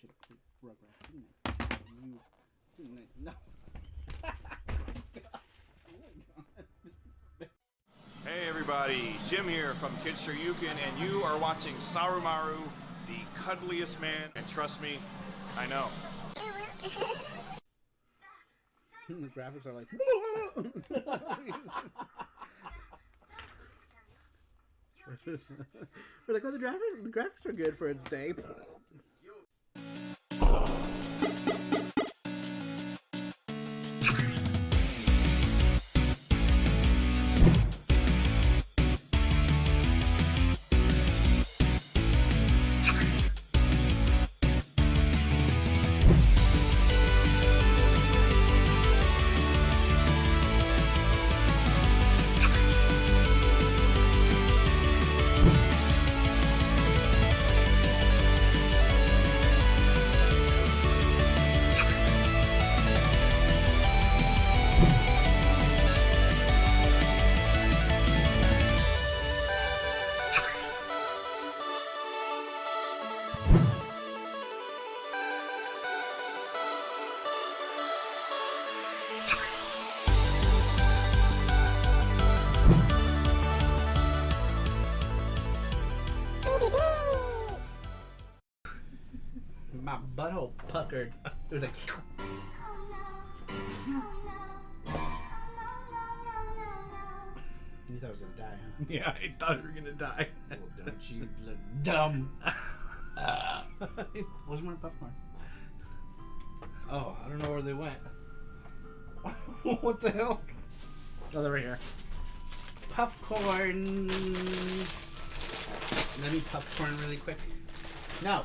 should have played Rugrats, didn't I? You didn't I? No. Hey everybody, Jim here from Kitsuryukin, and you are watching SaruMaru, the cuddliest man, and trust me, I know. The graphics are like... We're like, oh, the graphics are good for its day. My butthole puckered. It was like... You thought I was gonna die, huh? Yeah, I thought you were gonna die. Oh, don't you look dumb. Where's my popcorn? Oh, I don't know where they went. What the hell? Oh, they're right here. Popcorn. Let me popcorn really quick. No.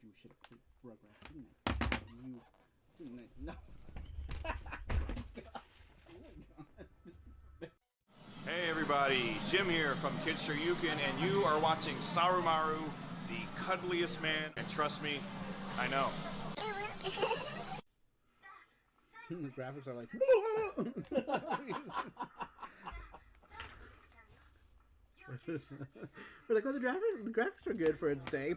You should have played Rugrats, didn't I? You didn't I? No. Hey everybody, Jim here from Kitsuryukin, and you are watching SaruMaru, the cuddliest man, and trust me, I know. The graphics are like... We're like, oh, the graphics are good for its day.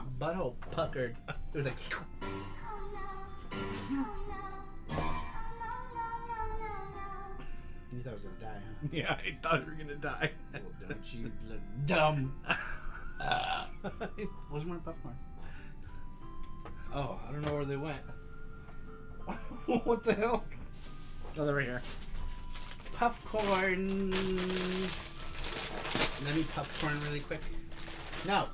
My butthole puckered. It was like. You thought I was gonna die, huh? Yeah, I thought you were gonna die. Oh, don't you look dumb. Where's my popcorn? Oh, I don't know where they went. What the hell? Oh, they're right here. Popcorn. Let me popcorn really quick. No.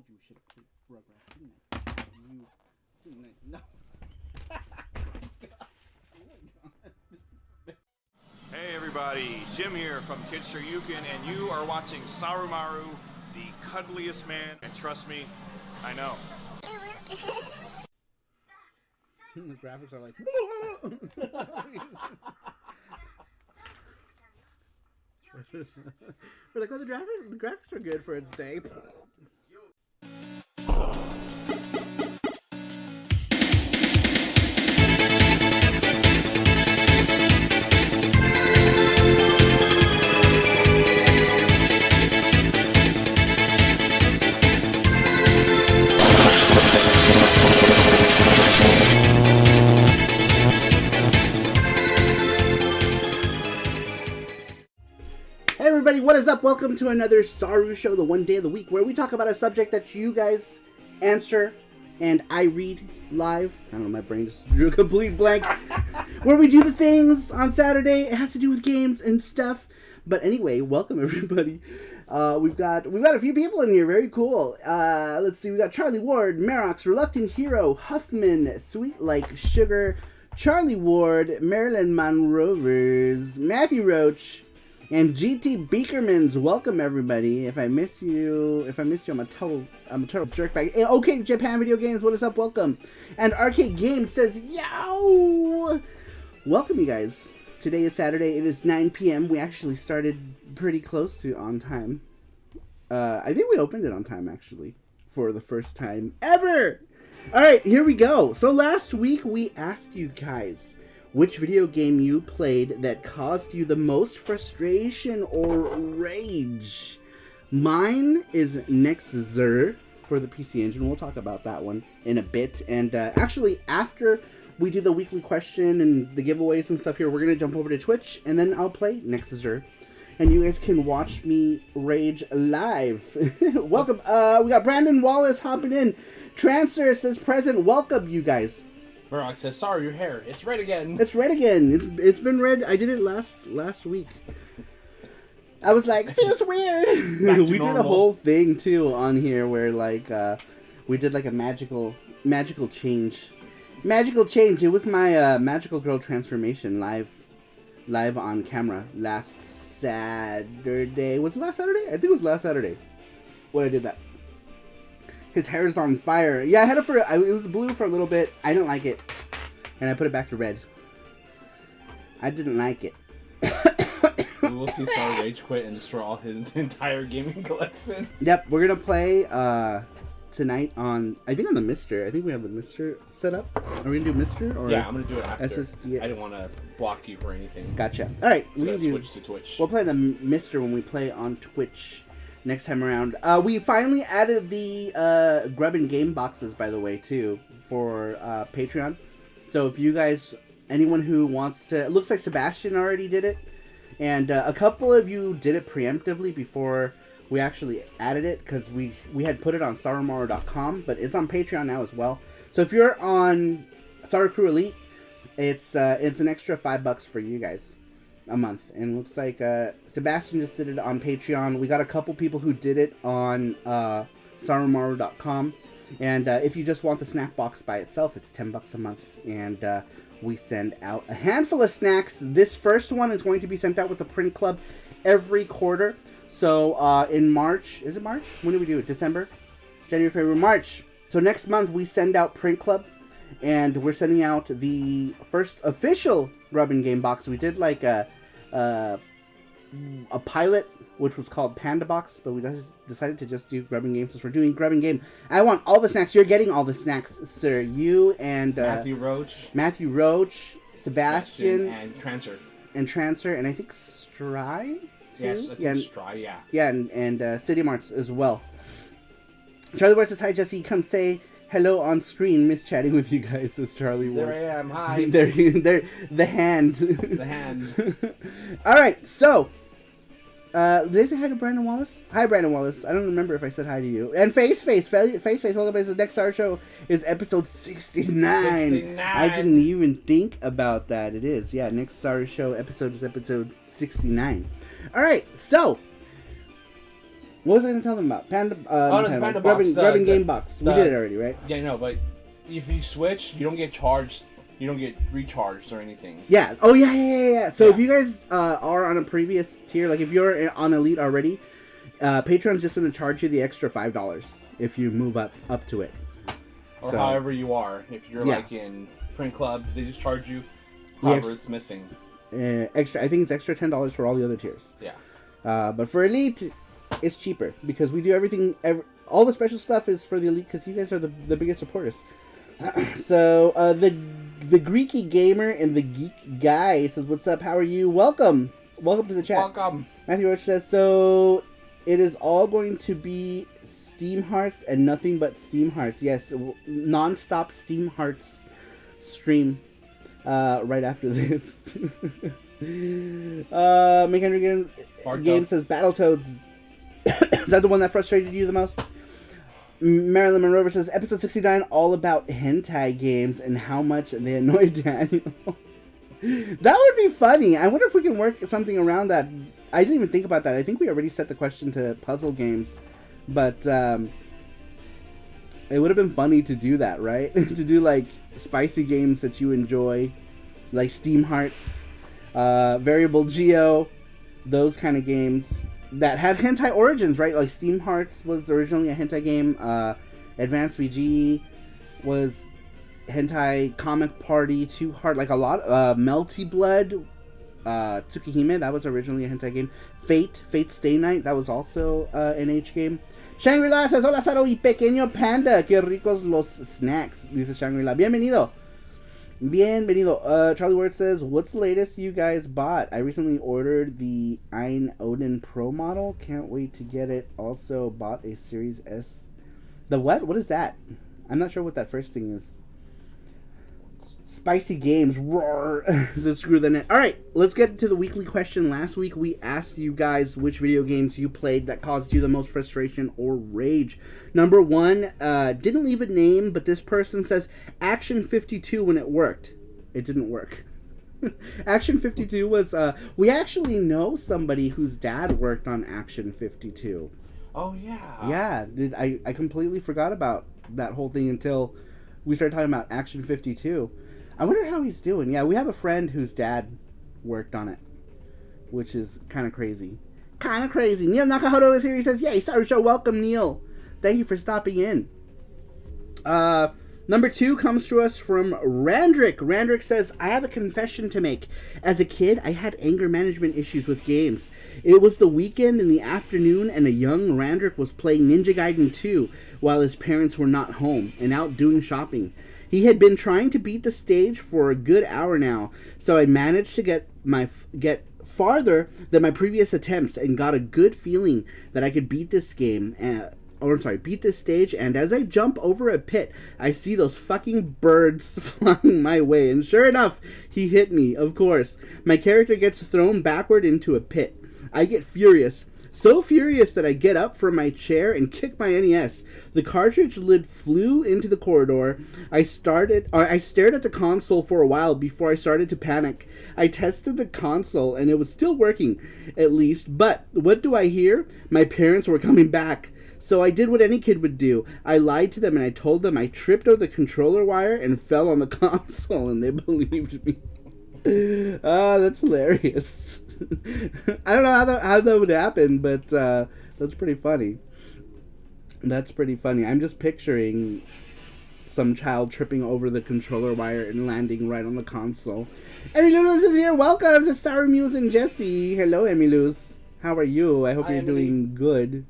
You should have played Warcraft, didn't I? You didn't. No. Hey everybody, Jim here from Shoryuken, and you are watching SaruMaru, the cuddliest man, and trust me, I know. The graphics are like. We're like, oh, the graphics are good for its day. Hey everybody, what is up? Welcome to another SARUSHOW, the one day of the week where we talk about a subject that you guys answer and I read live. I don't know, my brain just drew a complete blank. Where we do the things on Saturday. It has to do with games and stuff. But anyway, welcome everybody. We've got a few people in here. Very cool. Let's see. We got Charlie Ward, Marox, Reluctant Hero, Huffman, Sweet Like Sugar, Charlie Ward, Marilyn Monrovers, Matthew Roach, and GT Beakermans. Welcome everybody. If I miss you, I'm a total jerkbag. Hey, okay, Japan Video Games, what is up? Welcome. And Arcade Games says, yo! Welcome you guys. Today is Saturday. It is 9 p.m. We actually started pretty close to on time. I think we opened it on time actually for the first time ever. All right, here we go. So last week we asked you guys which video game you played that caused you the most frustration or rage. Mine is Nexzer for the PC Engine. We'll talk about that one in a bit. And actually, after we do the weekly question and the giveaways and stuff here, we're going to jump over to Twitch, and then I'll play next to Zer. And you guys can watch me rage live. Welcome. We got Brandon Wallace hopping in. Trancer says present. Welcome, you guys. Murdoch says, sorry, your hair. It's red again. It's red again. It's been red. I did it last week. I was like, feels weird. We did a whole thing, too, on here where, like, we did, like, a magical change. Magical change. It was my magical girl transformation live on camera last Saturday. Was it last Saturday? I think it was last Saturday when I did that. His hair is on fire. Yeah, I had it it was blue for a little bit. I didn't like it. And I put it back to red. I didn't like it. We will see Sar rage quit and destroy all his entire gaming collection. Yep, we're going to play tonight on, I think on the Mister. I think we have the Mister set up. Are we going to do Mister? Or yeah, I'm going to do it after. SSD? I didn't want to block you or anything. Gotcha. Alright, So we switch to Twitch. We'll play the Mister when we play on Twitch next time around. We finally added the Grubbin game boxes, by the way, too, for Patreon. So if you guys, anyone who wants to, it looks like Sebastian already did it, and a couple of you did it preemptively before we actually added it, because we had put it on SaruMaru.com, but it's on Patreon now as well. So if you're on SaruCrew Elite, it's an extra $5 for you guys a month. And it looks like Sebastian just did it on Patreon. We got a couple people who did it on SaruMaru.com. And if you just want the snack box by itself, it's $10 a month. And we send out a handful of snacks. This first one is going to be sent out with the Print Club every quarter. So in March, is it March? When do we do it? December? January, February, March. So next month we send out Print Club. And we're sending out the first official Grubbin game box. We did like a pilot, which was called Panda Box, but we decided to just do Grubbin game since we're doing Grubbin game. I want all the snacks. You're getting all the snacks, sir. You and Matthew Roach, Sebastian, and Trancer. And I think Stry. Yes, I think Stry. Yeah. Yeah, and City Marts as well. Charlie Ward says hi, Jesse. Come say hello on screen. Miss chatting with you guys, says Charlie Ward. There I am. Hi. There, the hand. The hand. All right, so did I say hi to Brandon Wallace? Hi, Brandon Wallace. I don't remember if I said hi to you. And Face. Welcome to the next Star Show is episode 69. 69. I didn't even think about that. It is, yeah. Next Star Show episode is episode 69. All right, so what was I going to tell them about? Panda Box. Grubbin game box. We did it already, right? Yeah, no, but if you switch, you don't get charged. You don't get recharged or anything. Yeah. Oh, yeah. So if you guys are on a previous tier, like if you're on Elite already, Patreon's just going to charge you the extra $5 if you move up to it. Or however you are. If you're like in Print Club, they just charge you however it's missing. Extra. I think it's extra $10 for all the other tiers. Yeah. But for Elite, it's cheaper because we do everything. All the special stuff is for the Elite because you guys are the biggest supporters. So the Greeky Gamer and the Geek Guy says, "What's up? How are you? Welcome to the chat." Welcome. Matthew Roach says, "So it is all going to be Steam Hearts and nothing but Steam Hearts." Yes, non-stop Steam Hearts stream right after this. McHenry Game says, "Battletoads." Is that the one that frustrated you the most? Marilyn Monroe says, episode 69, all about hentai games and how much they annoy Daniel. That would be funny. I wonder if we can work something around that. I didn't even think about that. I think we already set the question to puzzle games. But it would have been funny to do that, right? To do like spicy games that you enjoy. Like Steam Hearts, Variable Geo, those kind of games. That had hentai origins, right? Like Steam Hearts was originally a hentai game. Advanced VG was hentai. Comic Party 2 Heart, like a lot. Melty Blood, Tsukihime, that was originally a hentai game. Fate Stay Night, that was also an H game. Shangri-La says, hola Saro y pequeño panda, que ricos los snacks. Dice Shangri-La, bienvenido. Charlie Ward says, what's the latest you guys bought? I recently ordered the Ein Odin Pro model. Can't wait to get it. Also bought a Series S. The what? What is that? I'm not sure what that first thing is. Spicy games, roar. Screw the net. All right, let's get to the weekly question. Last week we asked you guys which video games you played that caused you the most frustration or rage. Number one, didn't leave a name, but this person says Action 52 when it worked. It didn't work. Action 52 was, we actually know somebody whose dad worked on Action 52. Oh, yeah. Yeah, I completely forgot about that whole thing until we started talking about Action 52. I wonder how he's doing. Yeah, we have a friend whose dad worked on it, which is kind of crazy. Kind of crazy. Neil Nakahoto is here. He says, yay, SaruShow. Welcome, Neil. Thank you for stopping in. Number two comes to us from Randrick. Randrick says, I have a confession to make. As a kid, I had anger management issues with games. It was the weekend in the afternoon, and a young Randrick was playing Ninja Gaiden 2 while his parents were not home and out doing shopping. He had been trying to beat the stage for a good hour now, so I managed to get farther than my previous attempts and got a good feeling that I could beat this game. Beat this stage, and as I jump over a pit, I see those fucking birds flying my way, and sure enough, he hit me, of course. My character gets thrown backward into a pit. I get furious. So furious that I get up from my chair and kick my NES. The cartridge lid flew into the corridor. I stared at the console for a while before I started to panic. I tested the console and it was still working, at least. But what do I hear? My parents were coming back. So I did what any kid would do. I lied to them and I told them I tripped over the controller wire and fell on the console, and they believed me. That's hilarious. I don't know how that would happen, but that's pretty funny. That's pretty funny. I'm just picturing some child tripping over the controller wire and landing right on the console. Emiluz is here. Welcome to Saru Muse and Jesse. Hello, Emiluz. How are you? I hope you're doing good.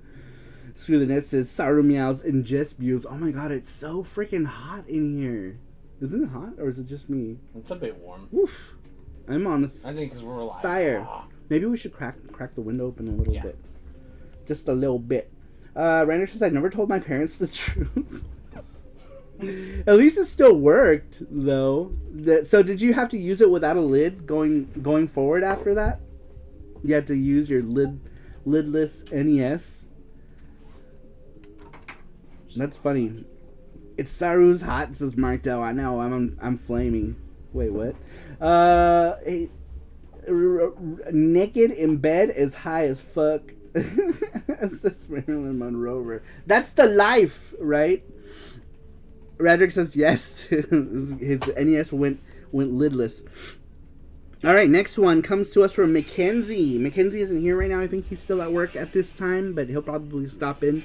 Screw the Net says Saru Meows and Jess Muse. Oh my god, it's so freaking hot in here. Isn't it hot, or is it just me? It's a bit warm. Oof. I'm on I think because we're alive. fire. Maybe we should crack the window open a little bit. Just a little bit. Rander says, I never told my parents the truth. At least it still worked, though. So did you have to use it without a lid going forward after that? You had to use your lidless NES? That's funny. It's Saru's hot, says Martel. I know, I'm flaming. Wait, what? Naked in bed is high as fuck. Says Marilyn Monroe. That's the life, right? Radrick says yes. His NES went lidless. All right, next one comes to us from Mackenzie. Mackenzie isn't here right now. I think he's still at work at this time, but he'll probably stop in.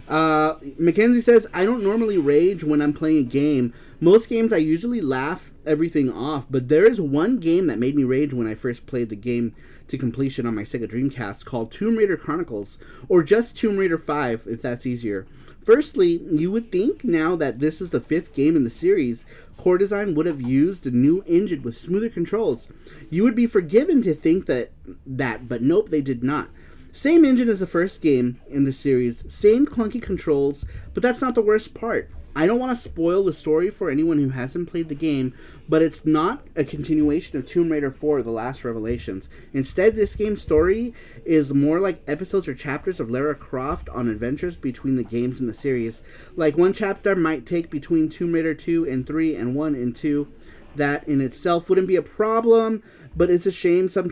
Mackenzie says, I don't normally rage when I'm playing a game. Most games I usually laugh everything off, but there is one game that made me rage when I first played the game to completion on my Sega Dreamcast called Tomb Raider Chronicles, or just Tomb Raider 5 if that's easier. Firstly, you would think now that this is the 5th game in the series, Core Design would have used a new engine with smoother controls. You would be forgiven to think that, but nope, they did not. Same engine as the first game in the series, same clunky controls, but that's not the worst part. I don't want to spoil the story for anyone who hasn't played the game, but it's not a continuation of Tomb Raider 4, The Last Revelations. Instead, this game's story is more like episodes or chapters of Lara Croft on adventures between the games in the series. Like one chapter might take between Tomb Raider 2 and 3 and 1 and 2. That in itself wouldn't be a problem, but it's a shame some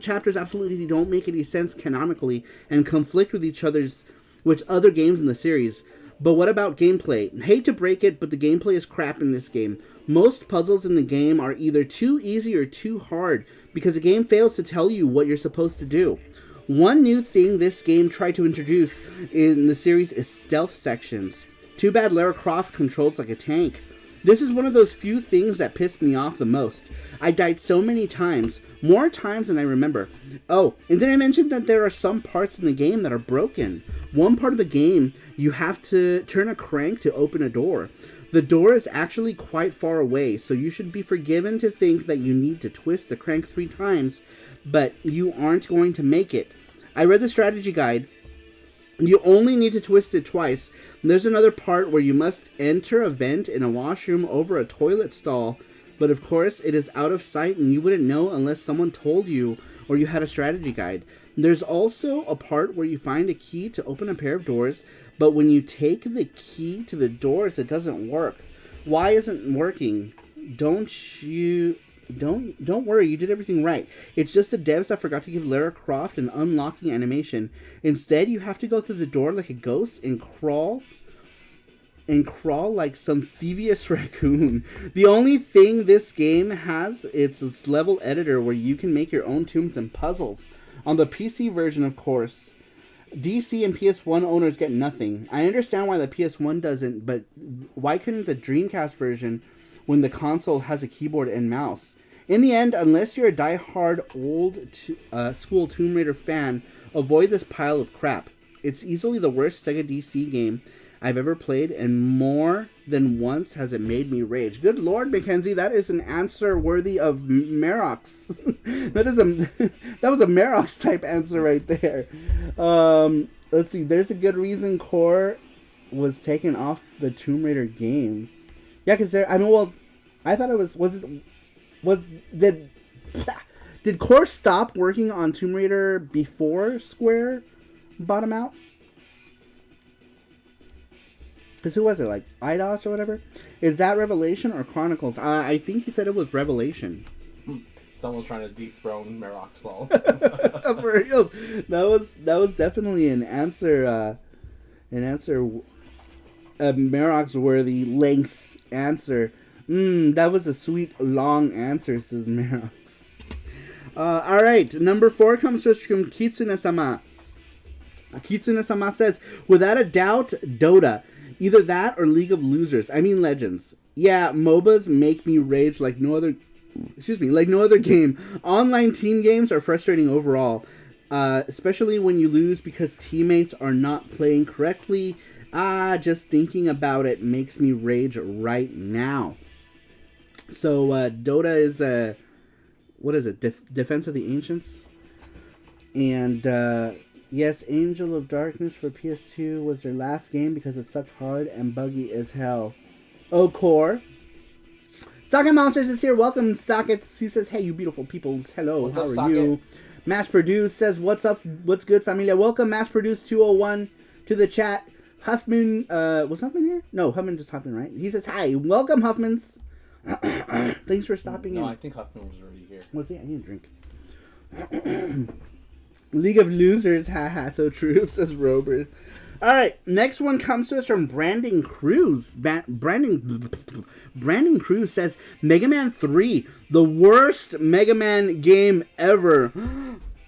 chapters absolutely don't make any sense canonically and conflict with other games in the series. But what about gameplay? Hate to break it, but the gameplay is crap in this game. Most puzzles in the game are either too easy or too hard because the game fails to tell you what you're supposed to do. One new thing this game tried to introduce in the series is stealth sections. Too bad Lara Croft controls like a tank. This is one of those few things that pissed me off the most. I died so many times, more times than I remember. Oh, and then I mentioned that there are some parts in the game that are broken. One part of the game, you have to turn a crank to open a door. The door is actually quite far away, so you should be forgiven to think that you need to twist the crank 3 times, but you aren't going to make it. I read the strategy guide. You only need to twist it twice. There's another part where you must enter a vent in a washroom over a toilet stall But of course, it is out of sight and you wouldn't know unless someone told you or you had a strategy guide. There's also a part where you find a key to open a pair of doors, but when you take the key to the doors, it doesn't work. Why isn't it working? Don't worry, you did everything right. It's just the devs that forgot to give Lara Croft an unlocking animation. Instead, you have to go through the door like a ghost and crawl like some thievious raccoon. The only thing this game has, it's this level editor where you can make your own tombs and puzzles. On the PC version, of course, DC and PS1 owners get nothing. I understand why the PS1 doesn't, but why couldn't the Dreamcast version when the console has a keyboard and mouse? In the end, unless you're a die-hard old school Tomb Raider fan, avoid this pile of crap. It's easily the worst Sega DC game I've ever played, and more than once has it made me rage. Good Lord, Mackenzie, that is an answer worthy of Merox. that was a Merox type answer right there. Let's see. There's a good reason Core was taken off the Tomb Raider games. Yeah, because I thought it did Core stop working on Tomb Raider before Square bought him out? Because who was it? Like Eidos or whatever? Is that Revelation or Chronicles? I think he said it was Revelation. Someone's trying to dethrone Merox Law. For reals. That was definitely an answer. A Merox worthy length answer. That was a sweet long answer, says Merox. All right, number 4 comes to us from Kitsune-sama. Kitsune-sama says, without a doubt, Dota. Either that or League of Losers. I mean Legends. Yeah, MOBAs make me rage like no other game. Online team games are frustrating overall. Especially when you lose because teammates are not playing correctly. Just thinking about it makes me rage right now. So, Dota is what is it? Defense of the Ancients? And, yes, Angel of Darkness for PS2 was their last game because it sucked hard and buggy as hell. Oh, Core. Socket Monsters is here. Welcome, Sockets. He says, hey, you beautiful peoples. Hello, what's how up, are Socket? you? Mass Produce says, what's up? What's good, familia? Welcome, Mass Produce 201 to the chat. Huffman, was Huffman here? No, Huffman just hopped in, right? He says, hi. Welcome, Huffmans. Thanks for stopping in. No, I think Huffman was already here. What's he? I need a drink. League of Losers, haha, so true, says Robert. Alright, next one comes to us from Brandon Cruz. Brandon Cruz says, Mega Man 3, the worst Mega Man game ever.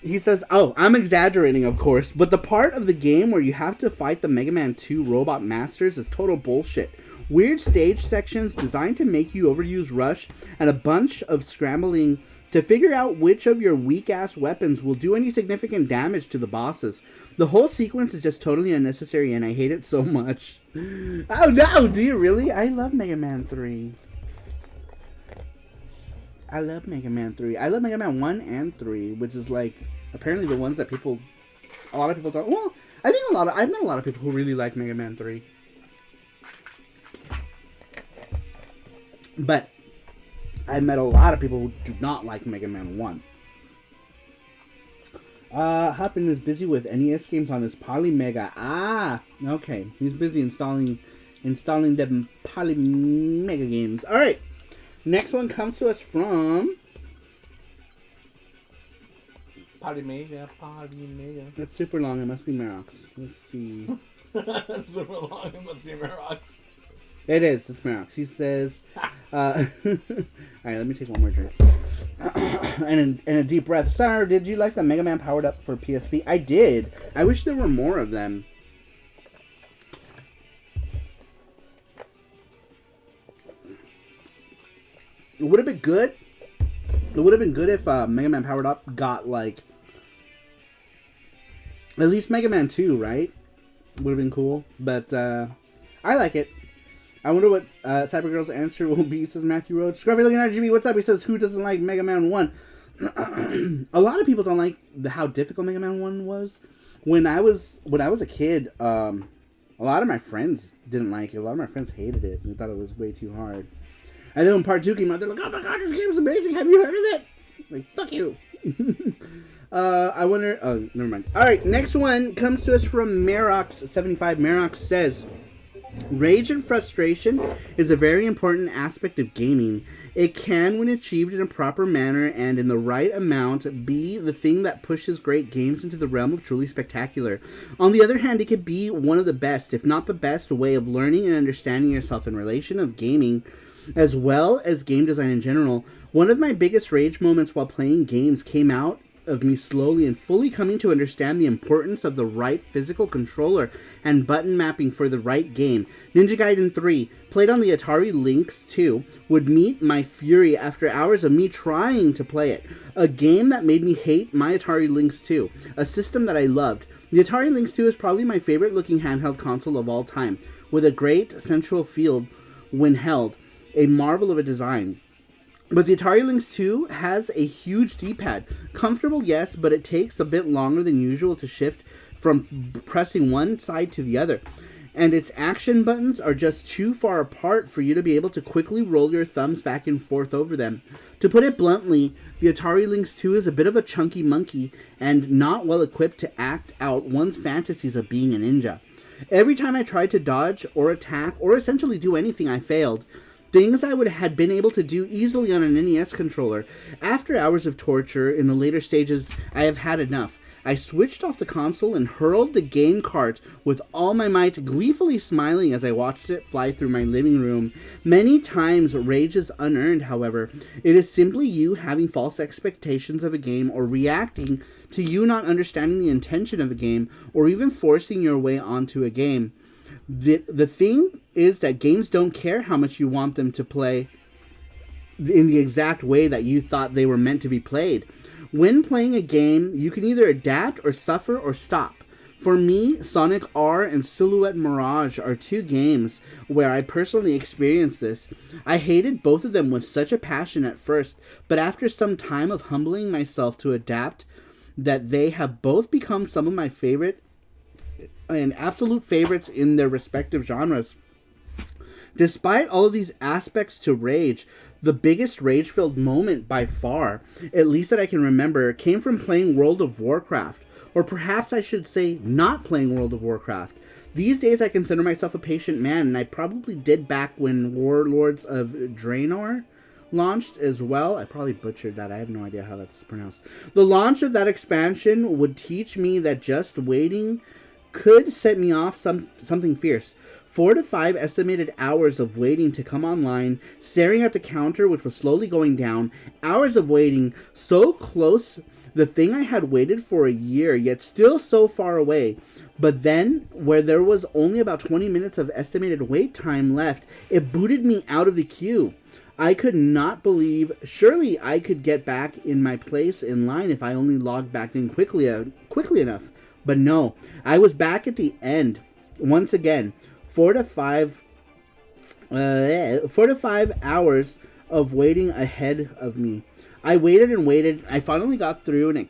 He says, oh, I'm exaggerating, of course, but the part of the game where you have to fight the Mega Man 2 robot masters is total bullshit. Weird stage sections designed to make you overuse Rush, and a bunch of scrambling to figure out which of your weak-ass weapons will do any significant damage to the bosses. The whole sequence is just totally unnecessary, and I hate it so much. Oh no, do you really? I love Mega Man 3. I love Mega Man 3. I love Mega Man 1 and 3, which is like, apparently the ones that a lot of people don't. Well, I've met a lot of people who really like Mega Man 3. But I met a lot of people who do not like Mega Man 1. Hoppin is busy with NES games on his Polymega. Okay. He's busy installing them Polymega games. Alright. Next one comes to us from... Polymega. That's super long. It must be Merox. Let's see. Super long. It must be Merox. It is. It's Merox. He says... Alright, let me take one more drink. and a deep breath. Sarah, did you like the Mega Man powered up for PSP? I did. I wish there were more of them. It would have been good. It would have been good if Mega Man Powered Up got, like, at least Mega Man 2, right? Would have been cool. But I like it. I wonder what Cybergirl's answer will be, says Matthew Roach. Scruffy looking RGB, what's up? He says, who doesn't like Mega Man 1? A lot of people don't like how difficult Mega Man 1 was. When I was a kid, a lot of my friends didn't like it. A lot of my friends hated it. They thought it was way too hard. And then when part 2 came out, they're like, oh my god, this game's amazing. Have you heard of it? Like, fuck you. I wonder... Oh, never mind. Alright, next one comes to us from Marox75. Marox says, rage and frustration is a very important aspect of gaming. It can, when achieved in a proper manner and in the right amount, be the thing that pushes great games into the realm of truly spectacular. On the other hand, it can be one of the best, if not the best, way of learning and understanding yourself in relation of gaming, as well as game design in general. One of my biggest rage moments while playing games came out of me slowly and fully coming to understand the importance of the right physical controller and button mapping for the right game. Ninja Gaiden 3, played on the Atari Links 2, would meet my fury after hours of me trying to play it. A game that made me hate my Atari Links 2, a system that I loved. The Atari Lynx 2 is probably my favorite looking handheld console of all time, with a great central field when held, a marvel of a design. But the Atari Lynx 2 has a huge D-pad. Comfortable, yes, but it takes a bit longer than usual to shift from pressing one side to the other. And its action buttons are just too far apart for you to be able to quickly roll your thumbs back and forth over them. To put it bluntly, the Atari Lynx 2 is a bit of a chunky monkey and not well equipped to act out one's fantasies of being a ninja. Every time I tried to dodge or attack or essentially do anything, I failed. Things I had been able to do easily on an NES controller. After hours of torture in the later stages, I have had enough. I switched off the console and hurled the game cart with all my might, gleefully smiling as I watched it fly through my living room. Many times rage is unearned, however. It is simply you having false expectations of a game or reacting to you not understanding the intention of a game or even forcing your way onto a game. The thing is that games don't care how much you want them to play in the exact way that you thought they were meant to be played. When playing a game, you can either adapt or suffer or stop. For me, Sonic R and Silhouette Mirage are two games where I personally experienced this. I hated both of them with such a passion at first, but after some time of humbling myself to adapt, that they have both become some of my favorite and absolute favorites in their respective genres. Despite all of these aspects to rage, the biggest rage-filled moment by far, at least that I can remember, came from playing World of Warcraft. Or perhaps I should say not playing World of Warcraft. These days I consider myself a patient man, and I probably did back when Warlords of Draenor launched as well. I probably butchered that. I have no idea how that's pronounced. The launch of that expansion would teach me that just waiting could set me off something fierce. 4 to 5 estimated hours of waiting to come online, staring at the counter which was slowly going down, hours of waiting, so close, the thing I had waited for a year, yet still so far away. But then, where there was only about 20 minutes of estimated wait time left, it booted me out of the queue. I could not believe, surely I could get back in my place in line if I only logged back in quickly enough. But no, I was back at the end. Once again, 4 to 5 hours of waiting ahead of me. I waited and waited. I finally got through and I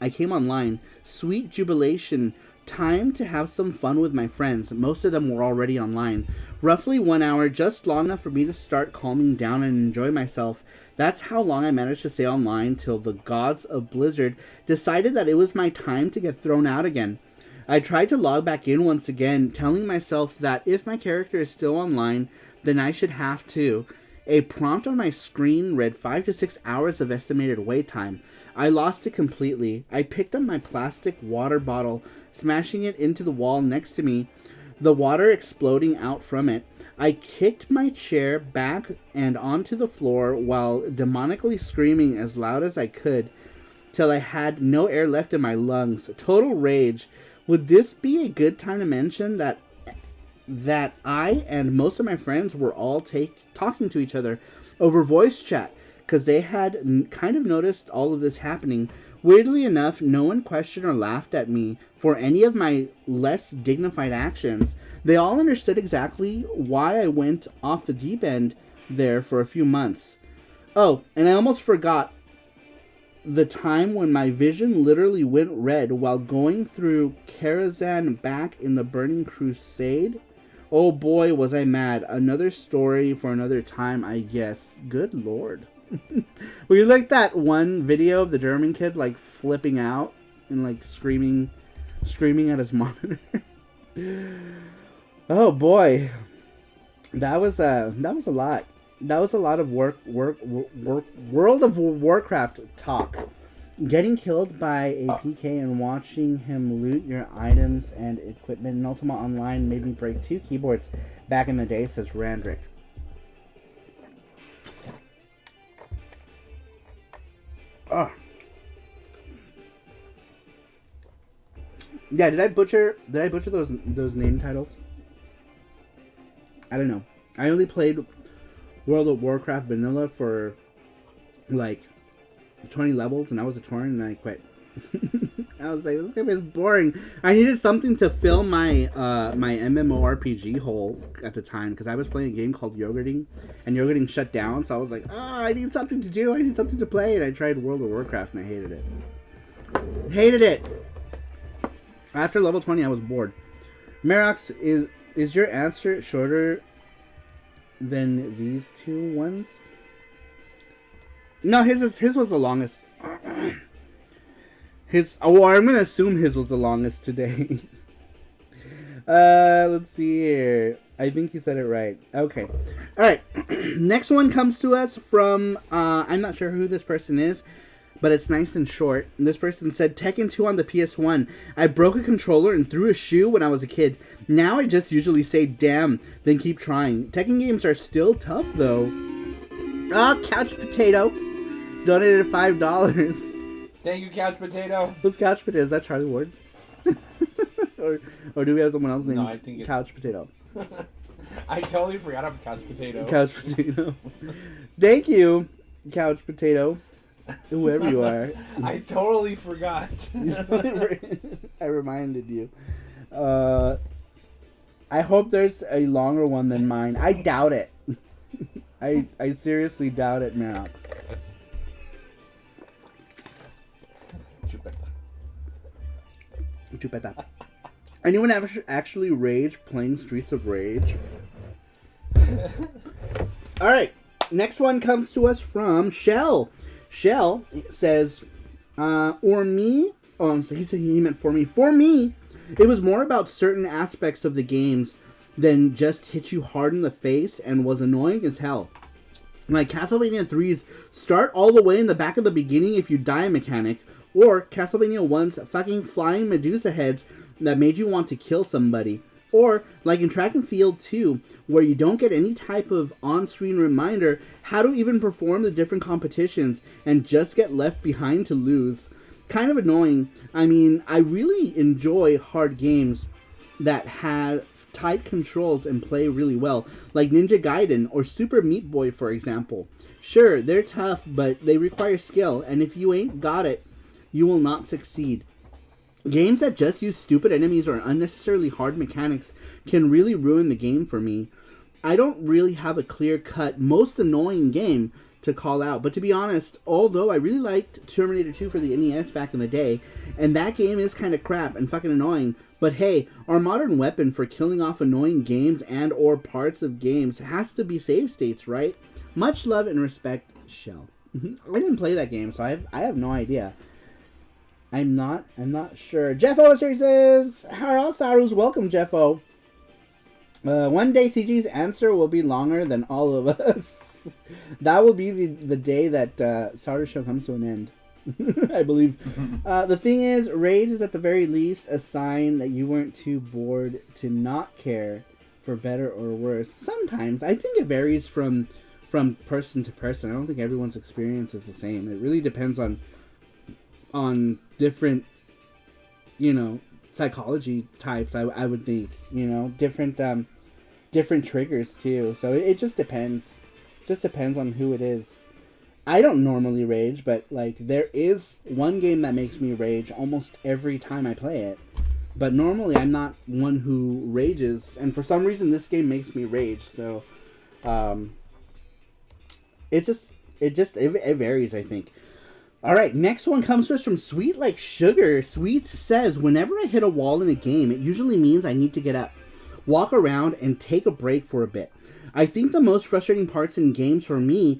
came online. Sweet jubilation. Time to have some fun with my friends. Most of them were already online. Roughly 1 hour, just long enough for me to start calming down and enjoy myself. That's how long I managed to stay online till the gods of Blizzard decided that it was my time to get thrown out again. I tried to log back in once again, telling myself that if my character is still online, then I should have to. A prompt on my screen read 5 to 6 hours of estimated wait time. I lost it completely. I picked up my plastic water bottle, smashing it into the wall next to me, the water exploding out from it. I kicked my chair back and onto the floor while demonically screaming as loud as I could, till I had no air left in my lungs. Total rage. Would this be a good time to mention that I and most of my friends were all talking to each other over voice chat, because they had kind of noticed all of this happening. Weirdly enough, no one questioned or laughed at me for any of my less dignified actions. They all understood exactly why I went off the deep end there for a few months. Oh, and I almost forgot the time when my vision literally went red while going through Karazhan back in the Burning Crusade, Oh boy, was I mad. Another story for another time, I guess. Good lord. Were you like that one video of the German kid like flipping out and like screaming at his monitor? Oh boy, that was a lot. That was a lot of World of Warcraft talk. Getting killed by a PK and watching him loot your items and equipment in Ultima Online made me break 2 keyboards back in the day, says Randrick. Oh. Yeah, did I butcher those name titles? I don't know. I only played World of Warcraft Vanilla for like 20 levels, and I was a torrent, and then I quit. I was like, this game is boring. I needed something to fill my my MMORPG hole at the time, because I was playing a game called Yogurting, and Yogurting shut down, so I was like, I need something to do, I need something to play, and I tried World of Warcraft, and I hated it. Hated it! After level 20, I was bored. Merox, is your answer shorter than these two ones? No, his was the longest. I'm gonna assume his was the longest today. Let's see here. I think you said it right. Okay. Alright. Next one comes to us from, I'm not sure who this person is, but it's nice and short. And this person said, Tekken 2 on the PS1. I broke a controller and threw a shoe when I was a kid. Now I just usually say, damn, then keep trying. Tekken games are still tough, though. Couch Potato donated $5. Thank you, Couch Potato. Who's Couch Potato? Is that Charlie Ward? or do we have someone else named No, I think it's Couch Potato? I totally forgot about Couch Potato. Couch Potato. Thank you, Couch Potato. Whoever you are. I totally forgot. I reminded you. I hope there's a longer one than mine. I doubt it. I seriously doubt it, Max. Chupeta. Anyone ever actually rage playing Streets of Rage? Alright, next one comes to us from Shell. Shell says, or me, so he meant for me. For me, it was more about certain aspects of the games than just hit you hard in the face and was annoying as hell. Like Castlevania 3's start all the way in the back of the beginning if you die mechanic, or Castlevania 1's fucking flying Medusa heads that made you want to kill somebody. Or, like in Track and Field 2, where you don't get any type of on-screen reminder how to even perform the different competitions and just get left behind to lose. Kind of annoying. I mean, I really enjoy hard games that have tight controls and play really well, like Ninja Gaiden or Super Meat Boy, for example. Sure, they're tough, but they require skill, and if you ain't got it, you will not succeed. Games that just use stupid enemies or unnecessarily hard mechanics can really ruin the game for me. I don't really have a clear-cut, most annoying game to call out, but to be honest, although I really liked Terminator 2 for the NES back in the day, and that game is kind of crap and fucking annoying, but hey, our modern weapon for killing off annoying games and or parts of games has to be save states, right? Much love and respect, Shell. I didn't play that game, so I have no idea. I'm not sure. Jeffo says, hello, Sarus. Welcome, Jeffo. One day CG's answer will be longer than all of us. That will be the day that SARUSHOW comes to an end. I believe. The thing is, rage is at the very least a sign that you weren't too bored to not care, for better or worse. Sometimes. I think it varies from person to person. I don't think everyone's experience is the same. It really depends on different, psychology types, I would think, different triggers too. So it just depends. Just depends on who it is. I don't normally rage, but like there is one game that makes me rage almost every time I play it. But normally I'm not one who rages, and for some reason this game makes me rage. So it varies, I think. Alright, next one comes to us from Sweet Like Sugar. Sweet says, whenever I hit a wall in a game, it usually means I need to get up. walk around, and take a break for a bit. I think the most frustrating parts in games for me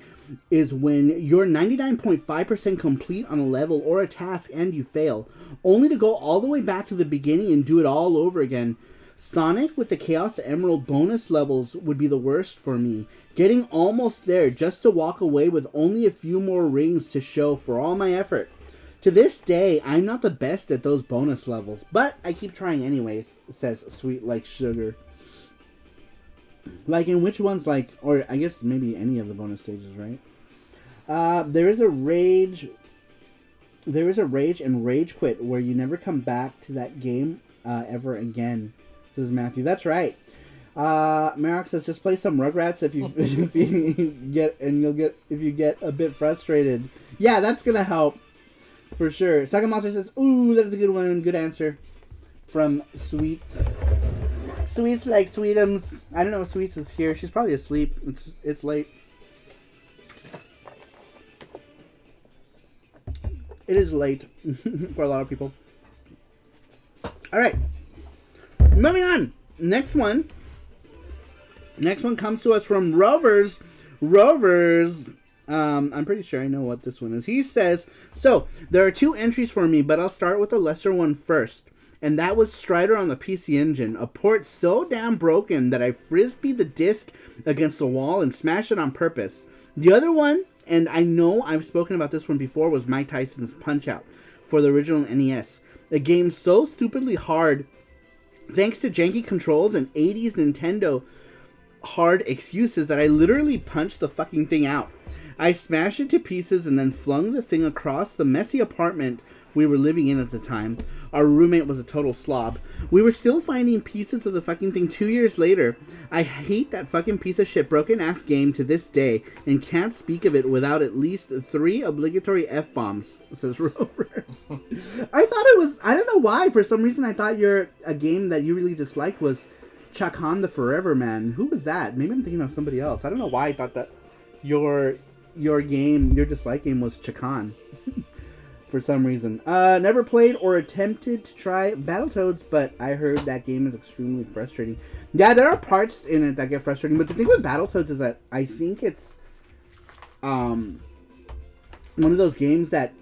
is when you're 99.5% complete on a level or a task and you fail, only to go all the way back to the beginning and do it all over again. Sonic with the Chaos Emerald bonus levels would be the worst for me. Getting almost there just to walk away with only a few more rings to show for all my effort. To this day, I'm not the best at those bonus levels, but I keep trying anyways, says Sweet Like Sugar. Like in which ones, like, or I guess maybe any of the bonus stages, right? There is a rage and rage quit where you never come back to that game ever again, says Matthew. That's right. Marok says just play some Rugrats if you if you get a bit frustrated. Yeah, that's gonna help for sure. Second Monster says, ooh, that's a good one. Good answer from Sweets. Sweets like Sweetums. I don't know if Sweets is here. She's probably asleep. It's late. It is late for a lot of people. All right, moving on. Next one comes to us from Rovers. I'm pretty sure I know what this one is. He says, so there are 2 entries for me, but I'll start with the lesser one first. And that was Strider on the PC Engine, a port so damn broken that I frisbeed the disc against the wall and smashed it on purpose. The other one, and I know I've spoken about this one before, was Mike Tyson's Punch-Out for the original NES. A game so stupidly hard, thanks to janky controls and 80s Nintendo hard excuses, that I literally punched the fucking thing out. I smashed it to pieces and then flung the thing across the messy apartment we were living in at the time. Our roommate was a total slob. We were still finding pieces of the fucking thing 2 years later. I hate that fucking piece of shit broken ass game to this day and can't speak of it without at least 3 obligatory F-bombs, says Rover. I thought it was, I don't know why, for some reason I thought a game that you really disliked was Chakan the Forever Man. Who was that? Maybe I'm thinking of somebody else. I don't know why I thought that your dislike game was Chakan. For some reason. Never played or attempted to try Battletoads, but I heard that game is extremely frustrating. Yeah, there are parts in it that get frustrating, but the thing with Battletoads is that I think it's one of those games that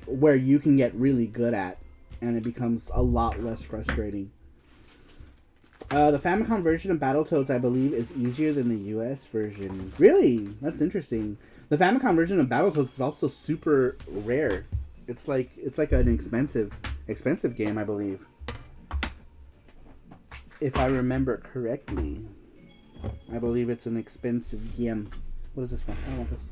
where you can get really good at, and it becomes a lot less frustrating. The Famicom version of Battletoads, I believe, is easier than the US version. Really? That's interesting. The Famicom version of Battletoads is also super rare. It's like an expensive game, I believe. If I remember correctly. I believe it's an expensive game. What is this one? I don't want this.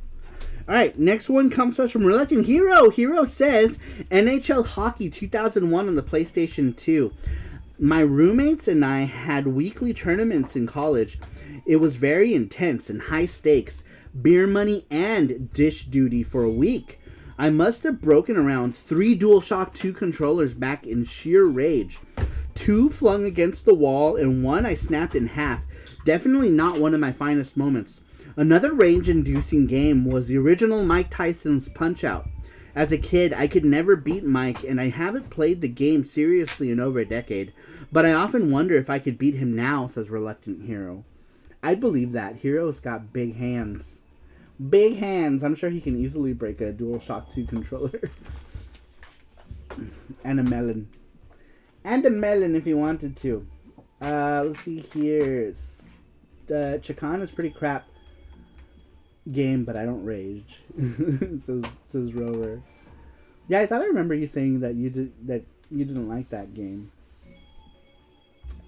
Alright, next one comes to us from Reluctant Hero. Hero says, NHL Hockey 2001 on the PlayStation 2. My roommates and I had weekly tournaments in college. It was very intense and high stakes. Beer money and dish duty for a week. I must have broken around 3 DualShock 2 controllers back in sheer rage. 2 flung against the wall and 1 I snapped in half. Definitely not one of my finest moments. Another rage-inducing game was the original Mike Tyson's Punch-Out. As a kid, I could never beat Mike, and I haven't played the game seriously in over a decade. But I often wonder if I could beat him now, says Reluctant Hero. I believe that. Hero's got big hands. Big hands. I'm sure he can easily break a DualShock 2 controller. And a melon. And a melon if he wanted to. Let's see here. The Chakan is pretty crap game, but I don't rage. says Rover. Yeah, I thought I remember you saying that you didn't like that game.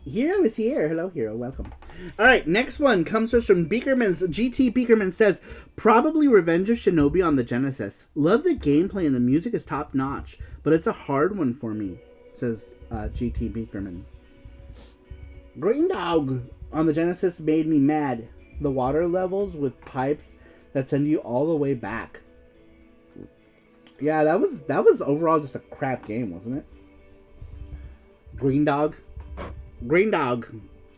Hero is here. Hello, Hero. Welcome. All right, next one comes to us from Beakerman's. GT Beakerman says, probably Revenge of Shinobi on the Genesis. Love the gameplay and the music is top notch, but it's a hard one for me, says GT Beakerman. Green Dog on the Genesis made me mad. The water levels with pipes that send you all the way back. Yeah, that was overall just a crap game, wasn't it? Green Dog. Green Dog.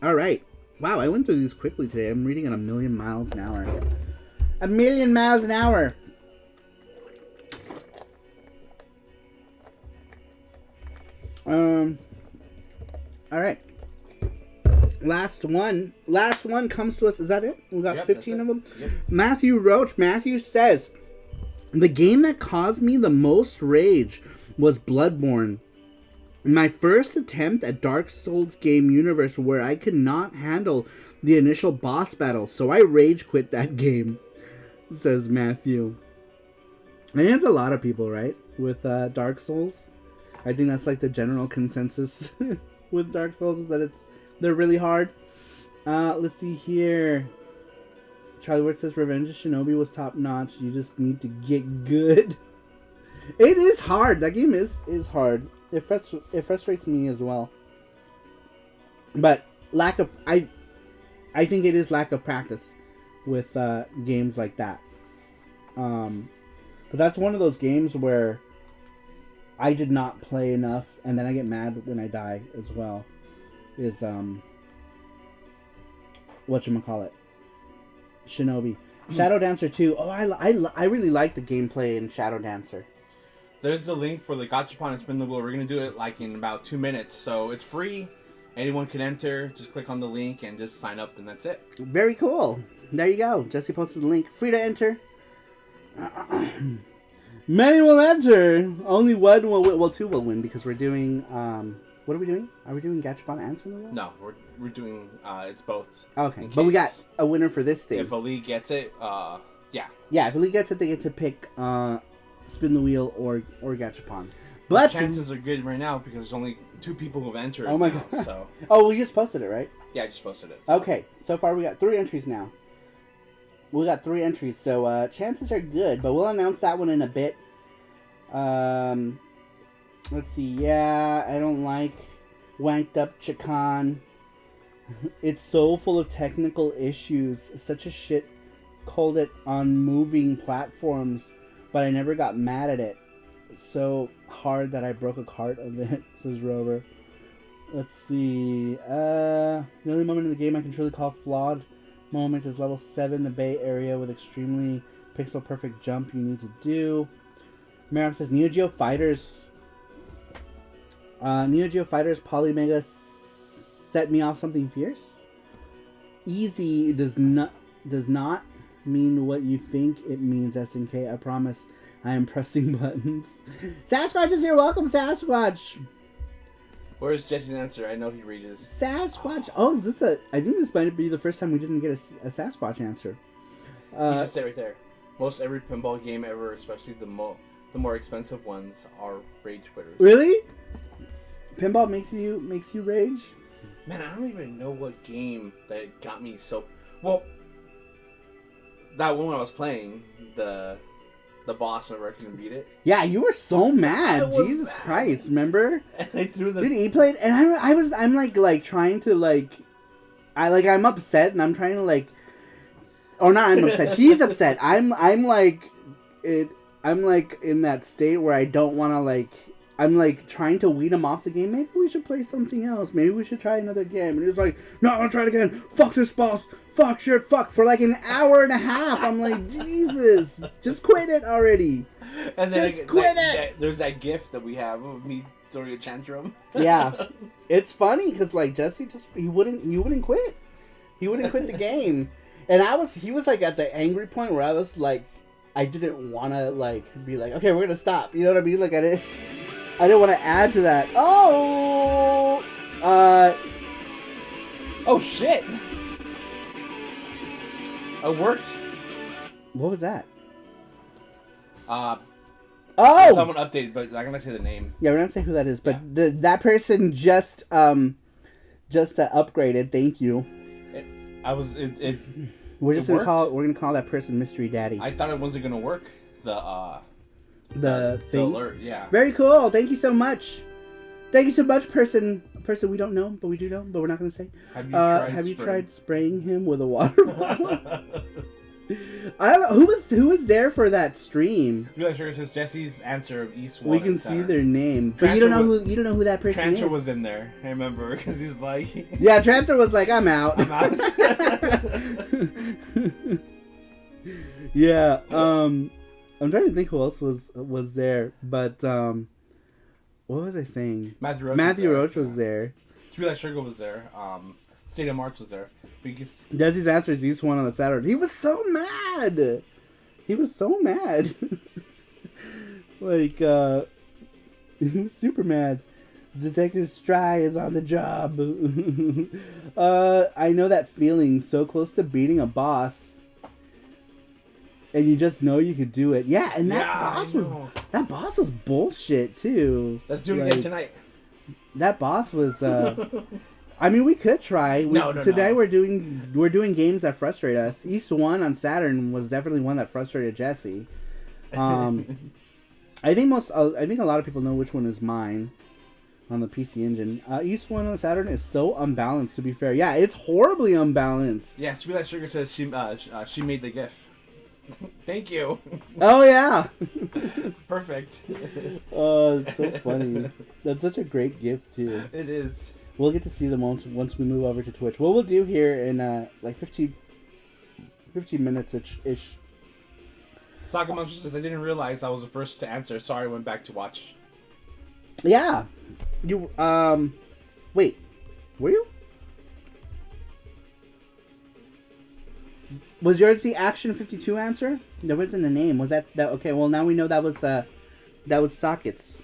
Alright. Wow, I went through these quickly today. I'm reading at 1,000,000 miles an hour. 1,000,000 miles an hour. Alright. Last one comes to us. Is that it? We got Yep, 15 of that's them. it. Yep. Matthew Roach. Matthew says, the game that caused me the most rage was Bloodborne. My first attempt at Dark Souls game universe where I could not handle the initial boss battle, so I rage quit that game, says Matthew. I think it's a lot of people, right? With Dark Souls. I think that's like the general consensus with Dark Souls is that they're really hard. Let's see here. Charlie Ward says Revenge of Shinobi was top notch. You just need to get good. It is hard. That game is hard. It frustrates me as well. But I think it is lack of practice with games like that. But that's one of those games where I did not play enough, and then I get mad when I die as well. Is whatchamacallit? Shinobi. Shadow Dancer 2. Oh, I really like the gameplay in Shadow Dancer. There's the link for the Gachapon and Spin the Wheel. We're going to do it like in about 2 minutes. So it's free. Anyone can enter. Just click on the link and just sign up, and that's it. Very cool. There you go. Jesse posted the link. Free to enter. Many will enter. Only one will win. Well, two will win because we're doing... what are we doing? Are we doing Gachapon and Spin the Wheel? No, we're doing... it's both. Okay, but we got a winner for this thing. If a league gets it, yeah. Yeah, if a league gets it, they get to pick Spin the Wheel or Gachapon. But chances are good right now because there's only 2 people who've entered. Oh my now, god. So. Oh, we just posted it, right? Yeah, I just posted it. So. Okay, so far we got 3 entries now. We got 3 entries, so chances are good, but we'll announce that one in a bit. Let's see. Yeah, I don't like Wanked Up Chikan. It's so full of technical issues. Such a shit. Called it on moving platforms, but I never got mad at it. It's so hard that I broke a cart of it, says Rover. Let's see. The only moment in the game I can truly call flawed moment is level 7, the Bay Area, with extremely pixel perfect jump you need to do. Maram says Neo Geo Fighters. Neo Geo Fighters Polymega set me off something fierce. Easy does not mean what you think it means, SNK. I promise I am pressing buttons. Sasquatch is here. Welcome, Sasquatch. Where's Jesse's answer? I know he reads. Sasquatch. Oh, is this a... I think this might be the first time we didn't get a Sasquatch answer. You just said right there. Most every pinball game ever, especially the more expensive ones, are rage quitters. Really? Pinball makes you rage? Man, I don't even know what game that got me so... Well, that one when I was playing, the boss, whenever I couldn't beat it. Yeah, you were so mad. Jesus Christ, remember? And I threw the... Dude, he played, and I'm like trying to I'm upset, and I'm trying to or not, I'm upset. He's upset. I'm like in that state where I don't want to I'm trying to weed him off the game. Maybe we should play something else. Maybe we should try another game. And he was like, no, I want to try it again. Fuck this boss. Fuck shit. Fuck. For an hour and a half. I'm like, Jesus. Just quit it already. And then just quit it. There's that gif that we have of me throwing a tantrum. Yeah. It's funny because Jesse he wouldn't quit. He wouldn't quit the game. And he was at the angry point where I was I didn't want to be okay, we're going to stop. You know what I mean? I didn't want to add to that. Oh! Oh, shit! It worked. What was that? Oh! Someone updated, but I'm not going to say the name. Yeah, we're not saying who that is, but that person just upgraded. Thank you. We're gonna call that person Mystery Daddy. I thought it wasn't going to work. The thing? alert, yeah. Very cool. Thank you so much. Thank you so much, person we don't know, but we do know, but we're not going to say. Have you tried spraying him with a water bottle? I don't know who was there for that stream. You guys sure it says Jesse's answer of East. We can see their name, but you don't know who that person is. Transfer was in there. I remember because he's like. Yeah, Transfer was like, I'm out. I'm out. Yeah. I'm trying to think who else was there, but what was I saying? Matthew Roach was there. Realize Sugar was there. State of March was there. Because Desi's answer is East 1 on the Saturn. He was so mad. He was so mad. Like, he was super mad. Detective Stry is on the job. I know that feeling, so close to beating a boss. And you just know you could do it. Yeah, and that boss was bullshit too. Let's do it again tonight. That boss was I mean, we could try. Today we're doing games that frustrate us. East 1 on Saturn was definitely one that frustrated Jesse. I think a lot of people know which one is mine on the PC Engine. East 1 on Saturn is so unbalanced, to be fair. Yeah, it's horribly unbalanced. Yeah, Sweet Light Sugar says she made the GIF. Thank you. Oh, yeah. Perfect. Oh, it's so funny. That's such a great gift, too. It is. We'll get to see them once we move over to Twitch. What we'll do here in like 15 minutes-ish. Sakamonster says, I didn't realize I was the first to answer. Sorry, I went back to watch. Yeah. You, wait. Were you? Was yours the Action 52 answer? There wasn't a name. Was that okay, well now we know that was Sockets.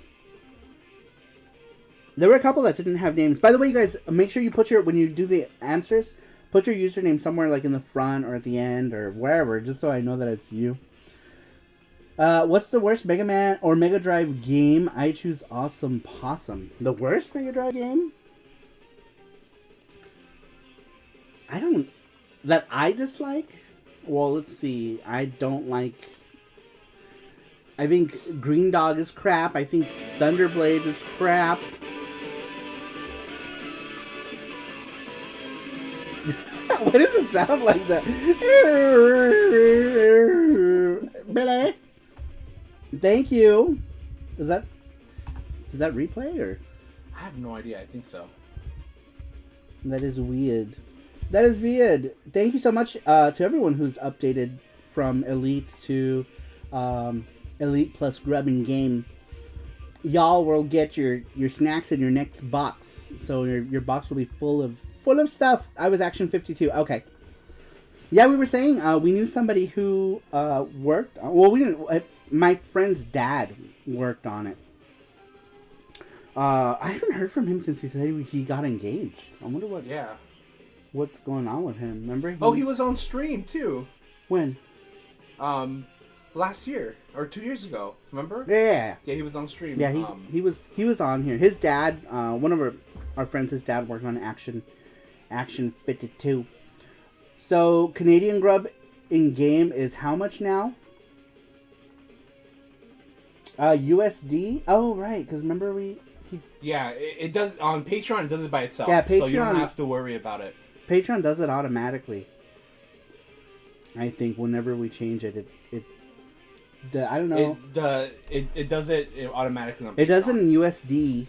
There were a couple that didn't have names. By the way, you guys, make sure you put when you do the answers, put your username somewhere like in the front or at the end or wherever, just so I know that it's you. What's the worst Mega Man or Mega Drive game? I choose Awesome Possum. The worst Mega Drive game? That I dislike? Well, let's see. I don't like... I think Green Dog is crap. I think Thunderblade is crap. Why does it sound like that? Billy? Thank you. Does that replay or? I have no idea. I think so. That is weird. That is weird. Thank you so much to everyone who's updated from Elite to Elite plus Grubbing Game. Y'all will get your snacks in your next box. So your box will be full of stuff. I was Action 52. Okay. Yeah, we were saying we knew somebody who worked. Well, we didn't. My friend's dad worked on it. I haven't heard from him since he said he got engaged. I wonder what's going on with him. Remember? He was on stream too. When? Last year or 2 years ago. Remember? Yeah. Yeah, he was on stream. Yeah, he was on here. His dad, one of our friends, his dad worked on Action 52. So Canadian Grub in game is how much now? USD. Oh right, because remember Yeah, it does on Patreon. It does it by itself. Yeah, Patreon. So you don't have to worry about it. Patreon does it automatically. I think whenever we change it, I don't know. It does it automatically on Patreon. It does it in USD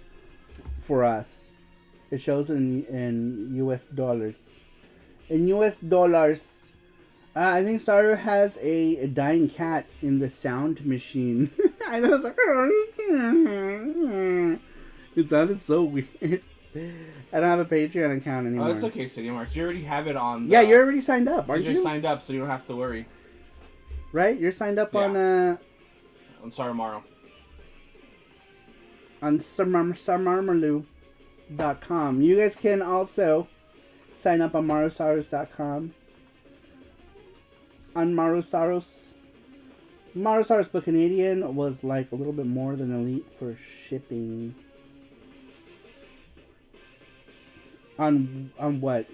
for us. It shows in US dollars. In US dollars. I think Saru has a dying cat in the sound machine. I know, it's like... It sounded so weird. I don't have a Patreon account anymore. Oh, it's okay, City Marks. You already have it on... Yeah, you're already signed up, aren't you? You're signed up, so you don't have to worry. Right? You're signed up on Sarumaru. On samarmalu.com. You guys can also sign up on marusaurus.com. On Marusaurus. Marusaurus but Canadian was like a little bit more than Elite for shipping. On what?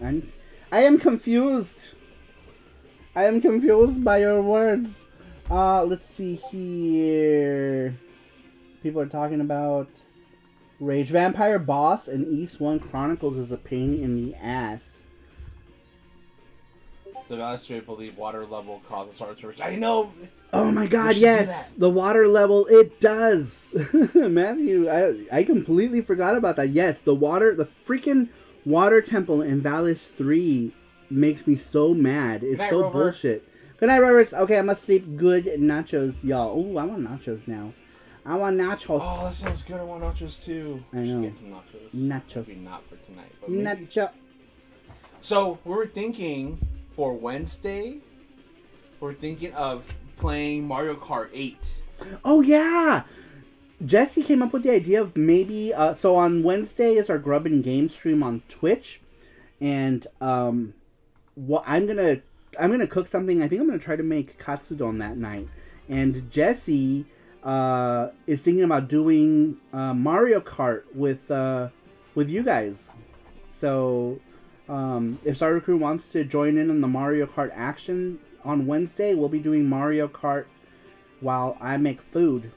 I am confused. I am confused by your words. Let's see here. People are talking about Rage Vampire Boss and East 1 Chronicles is a pain in the ass. The Valistry, I believe, water level causes heart to reach. I know! Oh my god, yes! The water level, it does! Matthew, I completely forgot about that. Yes, the freaking water temple in Valis 3 makes me so mad. It's so Rover. bullshit. Good night, Roberts. Okay, I must sleep. Good nachos, y'all. Ooh, I want nachos now. I want nachos. Oh, that sounds good. I want nachos too. I know. Get some nachos. Nachos. Maybe not for tonight, but Nacho. So we were thinking for Wednesday, we're thinking of playing Mario Kart 8. Oh yeah, Jesse came up with the idea of maybe. So on Wednesday is our Grub and Game stream on Twitch, and what I'm gonna cook something. I think I'm gonna try to make katsudon that night, and Jesse is thinking about doing Mario Kart with you guys. So if SaruPro wants to join in on the Mario Kart action on Wednesday, we'll be doing Mario Kart while I make food.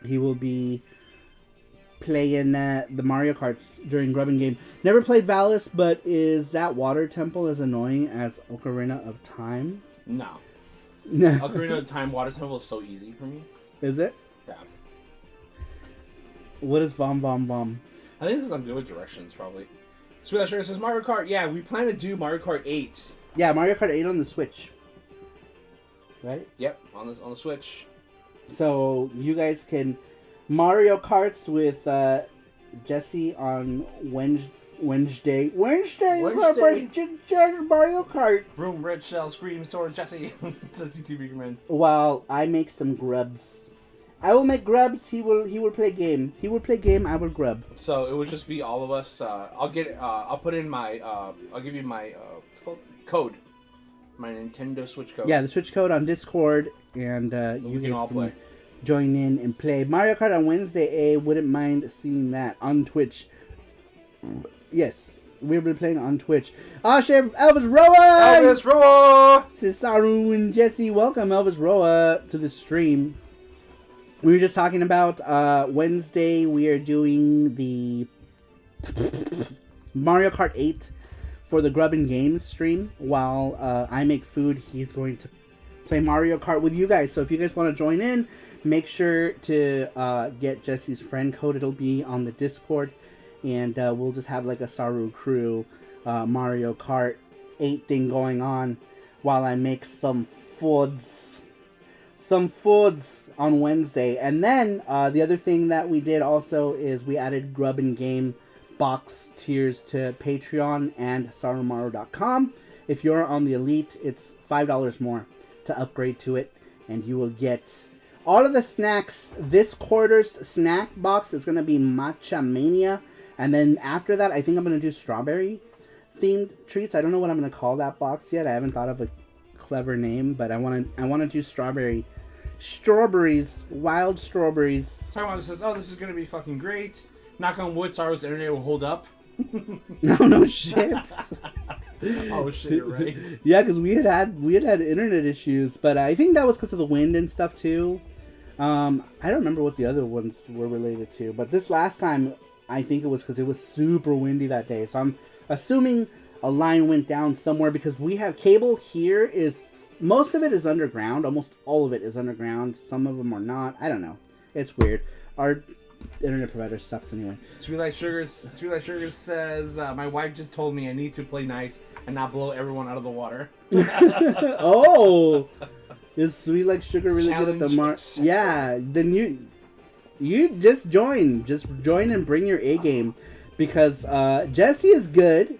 He will be playing the Mario Karts during Grub and Game. Never played Valis, but is that water temple as annoying as Ocarina of Time? No. Ocarina of Time water temple is so easy for me. Is it? Yeah. What is Vom Vom Vom? I think because I'm good with directions, probably. Sweet Sugar says Mario Kart. Yeah, we plan to do Mario Kart 8. Yeah, Mario Kart 8 on the Switch. Right? Yep, on the Switch. So you guys can Mario Karts with Jesse on Wednesday. Wednesday. Mario Kart. Room, red shell, scream, sword, Jesse. Says YouTube recommend. While I make some grubs. I will make grubs. He will play game. He will play game. I will grub. So it will just be all of us. I'll put in my. I'll give you my code. My Nintendo Switch code. Yeah, the Switch code on Discord, and you can all play. Join in and play Mario Kart on Wednesday. Wouldn't mind seeing that on Twitch. Yes, we'll be playing on Twitch. Chef Elvis Roa! Elvis Roa! This is Saru and Jesse. Welcome, Elvis Roa, to the stream. We were just talking about Wednesday. We are doing the Mario Kart 8 for the Grub and Games stream. While I make food, he's going to play Mario Kart with you guys. So if you guys want to join in, make sure to get Jesse's friend code. It'll be on the Discord. And we'll just have like a Saru crew Mario Kart 8 thing going on while I make some foods. Some foods on Wednesday. And then the other thing that we did also is we added Grub and Game box tiers to Patreon and sarumaru.com. If you're on the Elite, it's $5 more to upgrade to it, and you will get all of the snacks. This quarter's snack box is going to be Matcha Mania, and then after that I think I'm going to do strawberry themed treats. I don't know what I'm going to call that box yet. I haven't thought of a clever name, but I want to do strawberries, wild strawberries. Taiwan says, "Oh, this is going to be fucking great. Knock on wood, Saru's internet will hold up." No shit. Oh shit, you're right. Yeah, because we had internet issues, but I think that was because of the wind and stuff too. I don't remember what the other ones were related to, but this last time I think it was because it was super windy that day. So I'm assuming a line went down somewhere, because we have cable here. Is most of it is underground. Almost all of it is underground. Some of them are not. I don't know. It's weird. Our internet provider sucks anyway. Sweet Light Sugar says, my wife just told me I need to play nice and not blow everyone out of the water. Oh, is Sweet Like Sugar really Challenge good at the mark? Yeah, then you just join and bring your A game, because Jesse is good.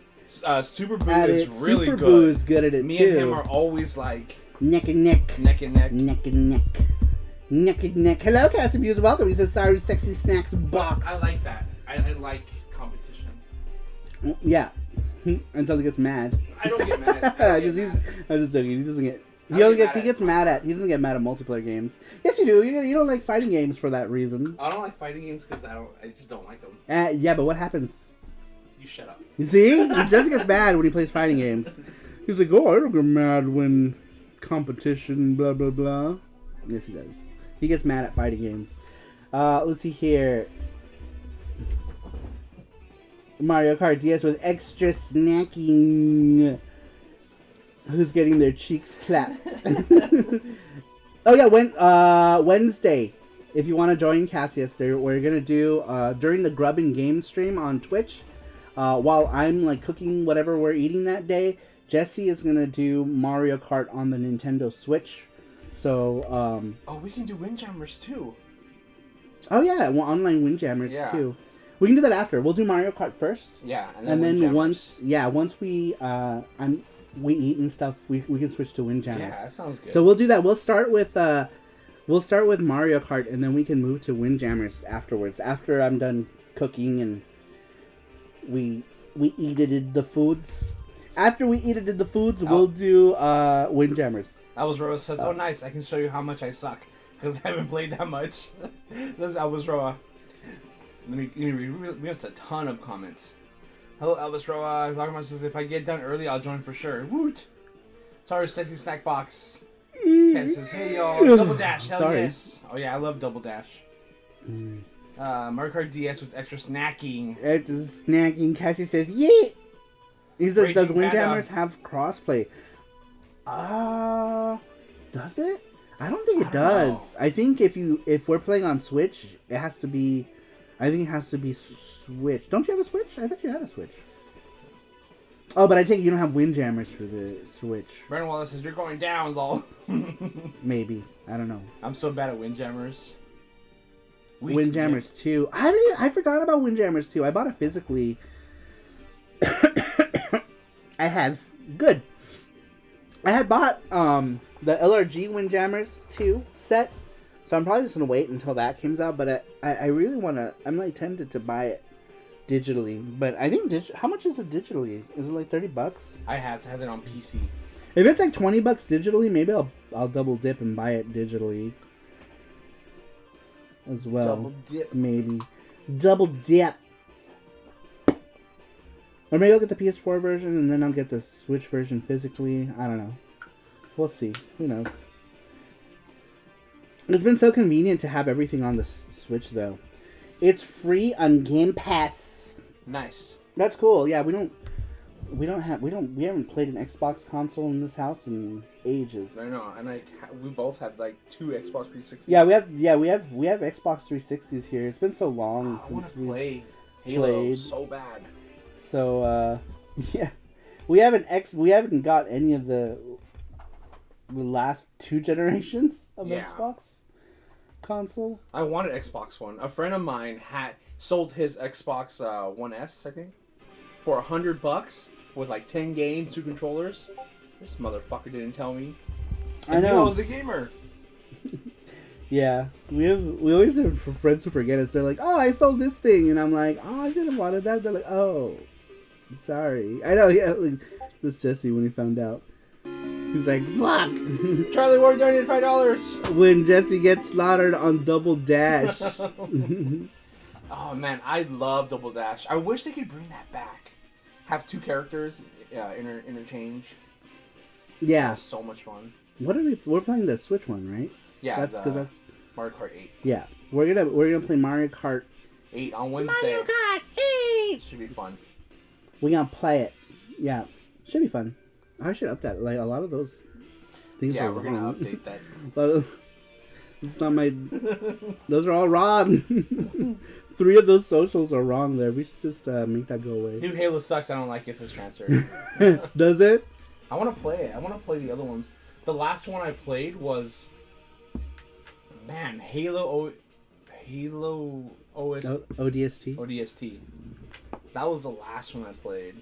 Super Boo at is it. really Super good. Boo is good at it Me too. and him are always like neck and neck. neck and neck. Neck and neck. Neck and neck. Hello, Cast Abuse. Welcome. He says, "Sorry, sexy snacks box." I like that. I like competition. Yeah. Until he gets mad. I don't get mad. I don't get mad. I'm just joking. He doesn't get. I He don't get gets mad mad at. He doesn't get mad at multiplayer games. Yes, you do. You don't like fighting games for that reason. I don't like fighting games because I just don't like them. Yeah, but what happens? You shut up. You see, he just gets mad when he plays fighting games. He's like, "Oh, I don't get mad when competition, blah blah blah." Yes, he does. He gets mad at fighting games. Let's see here. Mario Kart DS with extra snacking. Who's getting their cheeks clapped? Oh yeah, Wednesday. If you want to join Cassius, we're gonna do during the Grub and Game stream on Twitch. While I'm like cooking whatever we're eating that day, Jesse is gonna do Mario Kart on the Nintendo Switch. So we can do Windjammers too. Oh yeah, well, online Windjammers too. We can do that after. We'll do Mario Kart first. Yeah, And then once we eat and stuff, we can switch to Windjammers. Yeah, that sounds good. So we'll do that. We'll start with Mario Kart, and then we can move to Windjammers afterwards. After I'm done cooking and we eated the foods. After we eated the foods, we'll do Windjammers. That was Roa says, "Oh, nice! I can show you how much I suck because I haven't played that much." This is Elvis Roa. Let me read. We have a ton of comments. Hello, Elvis Roa. Vlogger says, "If I get done early, I'll join for sure." Woot! Sorry, sexy snack box. Cat says, "Hey y'all, Double Dash, hell Sorry. yes!" Oh yeah, I love Double Dash. Mario Kart DS with extra snacking. Extra snacking. Cassie says, "Yeet." He says, "Does Raging Windjammers Panda. have crossplay?" Does it? I don't think it I don't does. know. I think if we're playing on Switch, it has to be. I think it has to be Switch. Don't you have a Switch? I thought you had a Switch. Oh, but I take it you don't have Windjammers for the Switch. Brandon Wallace says, "You're going down, lol." Maybe. I don't know. I'm so bad at Windjammers. Windjammers 2. I forgot about Windjammers 2. I bought it physically. I had bought the LRG Windjammers 2 set, so I'm probably just gonna wait until that comes out. But I really wanna. I'm like tempted to buy it digitally, but I think how much is it digitally? Is it like $30? It has it on PC. If it's like $20 digitally, maybe I'll double dip and buy it digitally as well. Double dip. Maybe double dip. Or maybe I'll get the PS4 version and then I'll get the Switch version physically. I don't know. We'll see. Who knows? It's been so convenient to have everything on the Switch, though. It's free on Game Pass. Nice. That's cool. Yeah, we haven't played an Xbox console in this house in ages. I know, and we both had like 2 Xbox 360s. Yeah, we have Xbox 360s here. It's been so long I since want to we play Halo so bad. So yeah, we haven't got any of the last 2 generations of Xbox console. I wanted Xbox One. A friend of mine had sold his Xbox One S, I think, for $100 with like 10 games, 2 controllers. This motherfucker didn't tell me. I know. I was a gamer. Yeah, we always have friends who forget us. They're like, "Oh, I sold this thing," and I'm like, "Oh, I didn't want that." They're like, "Oh, sorry." I know. Yeah, like, this Jesse when he found out, he's like, "Fuck." Charlie Ward donated $5. When Jesse gets slaughtered on Double Dash. Oh man, I love Double Dash. I wish they could bring that back. Have 2 characters interchange. Yeah. That was so much fun. What are we? We're playing the Switch one, right? Yeah, that's Mario Kart 8. Yeah, we're gonna play Mario Kart 8 on Wednesday. Mario Kart 8 Should be fun. We're gonna play it. Yeah, should be fun. I should up that. Like a lot of those things are we're wrong. gonna update that. But it's not my. Those are all wrong. 3 of those socials are wrong. There, we should just make that go away. New Halo sucks. I don't like it. Says Transfer. Does it? I want to play it. I want to play the other ones. The last one I played was, man, Halo OS ODST. ODST. That was the last one I played.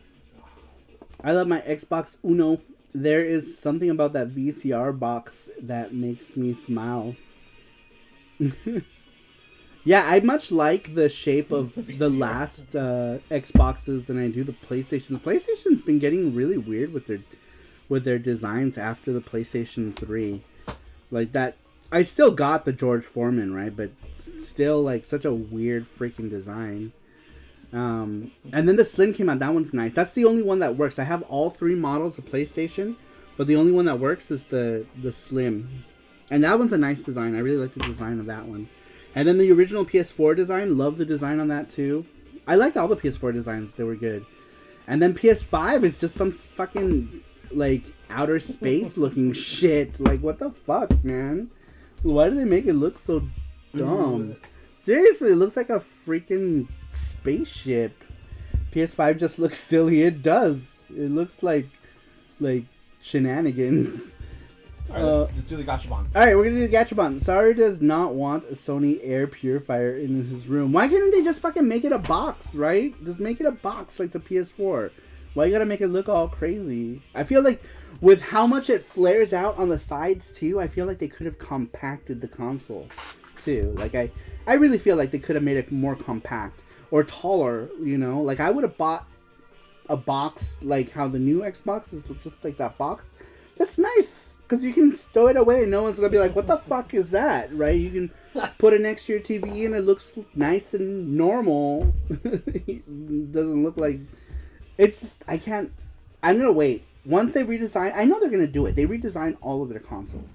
I love my Xbox Uno. There is something about that VCR box that makes me smile. Yeah, I much like the shape of the last Xboxes than I do the PlayStation. The PlayStation's been getting really weird with their designs after the PlayStation 3. Like that, I still got the George Foreman, right? But still, like, such a weird freaking design. And then the Slim came out. That one's nice. That's the only one that works. I have all 3 models of PlayStation, but the only one that works is the Slim. And that one's a nice design. I really like the design of that one. And then the original PS4 design, love the design on that too. I liked all the PS4 designs. They were good. And then PS5 is just some fucking, like, outer space looking shit. Like, what the fuck, man? Why do they make it look so dumb? Seriously, it looks like a freaking spaceship. PS5 just looks silly. It does. It looks like shenanigans. Alright, let's do the gachapon. Alright, we're gonna do the gachapon. Saru does not want a Sony air purifier in his room. Why couldn't they just fucking make it a box, right? Just make it a box like the PS4. Why you gotta make it look all crazy? I feel like with how much it flares out on the sides too, I feel like they could have compacted the console too. Like I really feel like they could have made it more compact or taller, you know? Like I would have bought a box like how the new Xbox is just like that box. That's nice because you can stow it away and no one's gonna be like, what the fuck is that, right? You can put it next to your TV and it looks nice and normal. It doesn't look like... It's just, I'm going to wait. Once they redesign, I know they're going to do it. They redesign all of their consoles.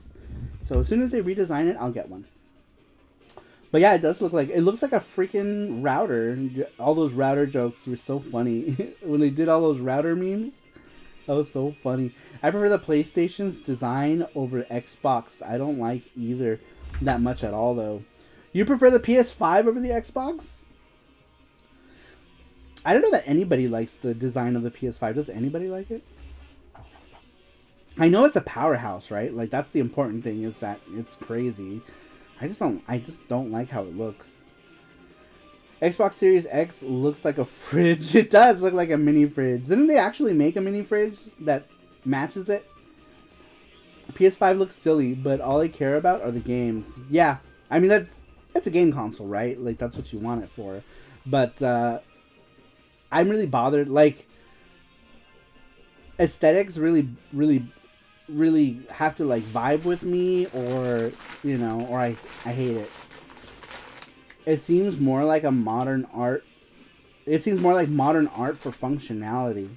So as soon as they redesign it, I'll get one. But yeah, it does look like, it looks like a freaking router. All those router jokes were so funny. When they did all those router memes, that was so funny. I prefer the PlayStation's design over Xbox. I don't like either that much at all though. You prefer the PS5 over the Xbox? I don't know that anybody likes the design of the PS5. Does anybody like it? I know it's a powerhouse, right? Like that's the important thing is that it's crazy. I just don't like how it looks. Xbox Series X looks like a fridge. It does look like a mini fridge. Didn't they actually make a mini fridge that matches it? PS5 looks silly, but all I care about are the games. Yeah, I mean that's a game console, right? Like that's what you want it for. But I'm really bothered. Like, aesthetics really have to like vibe with me, or you know, or I hate it. It seems more like a modern art. It seems more like modern art for functionality.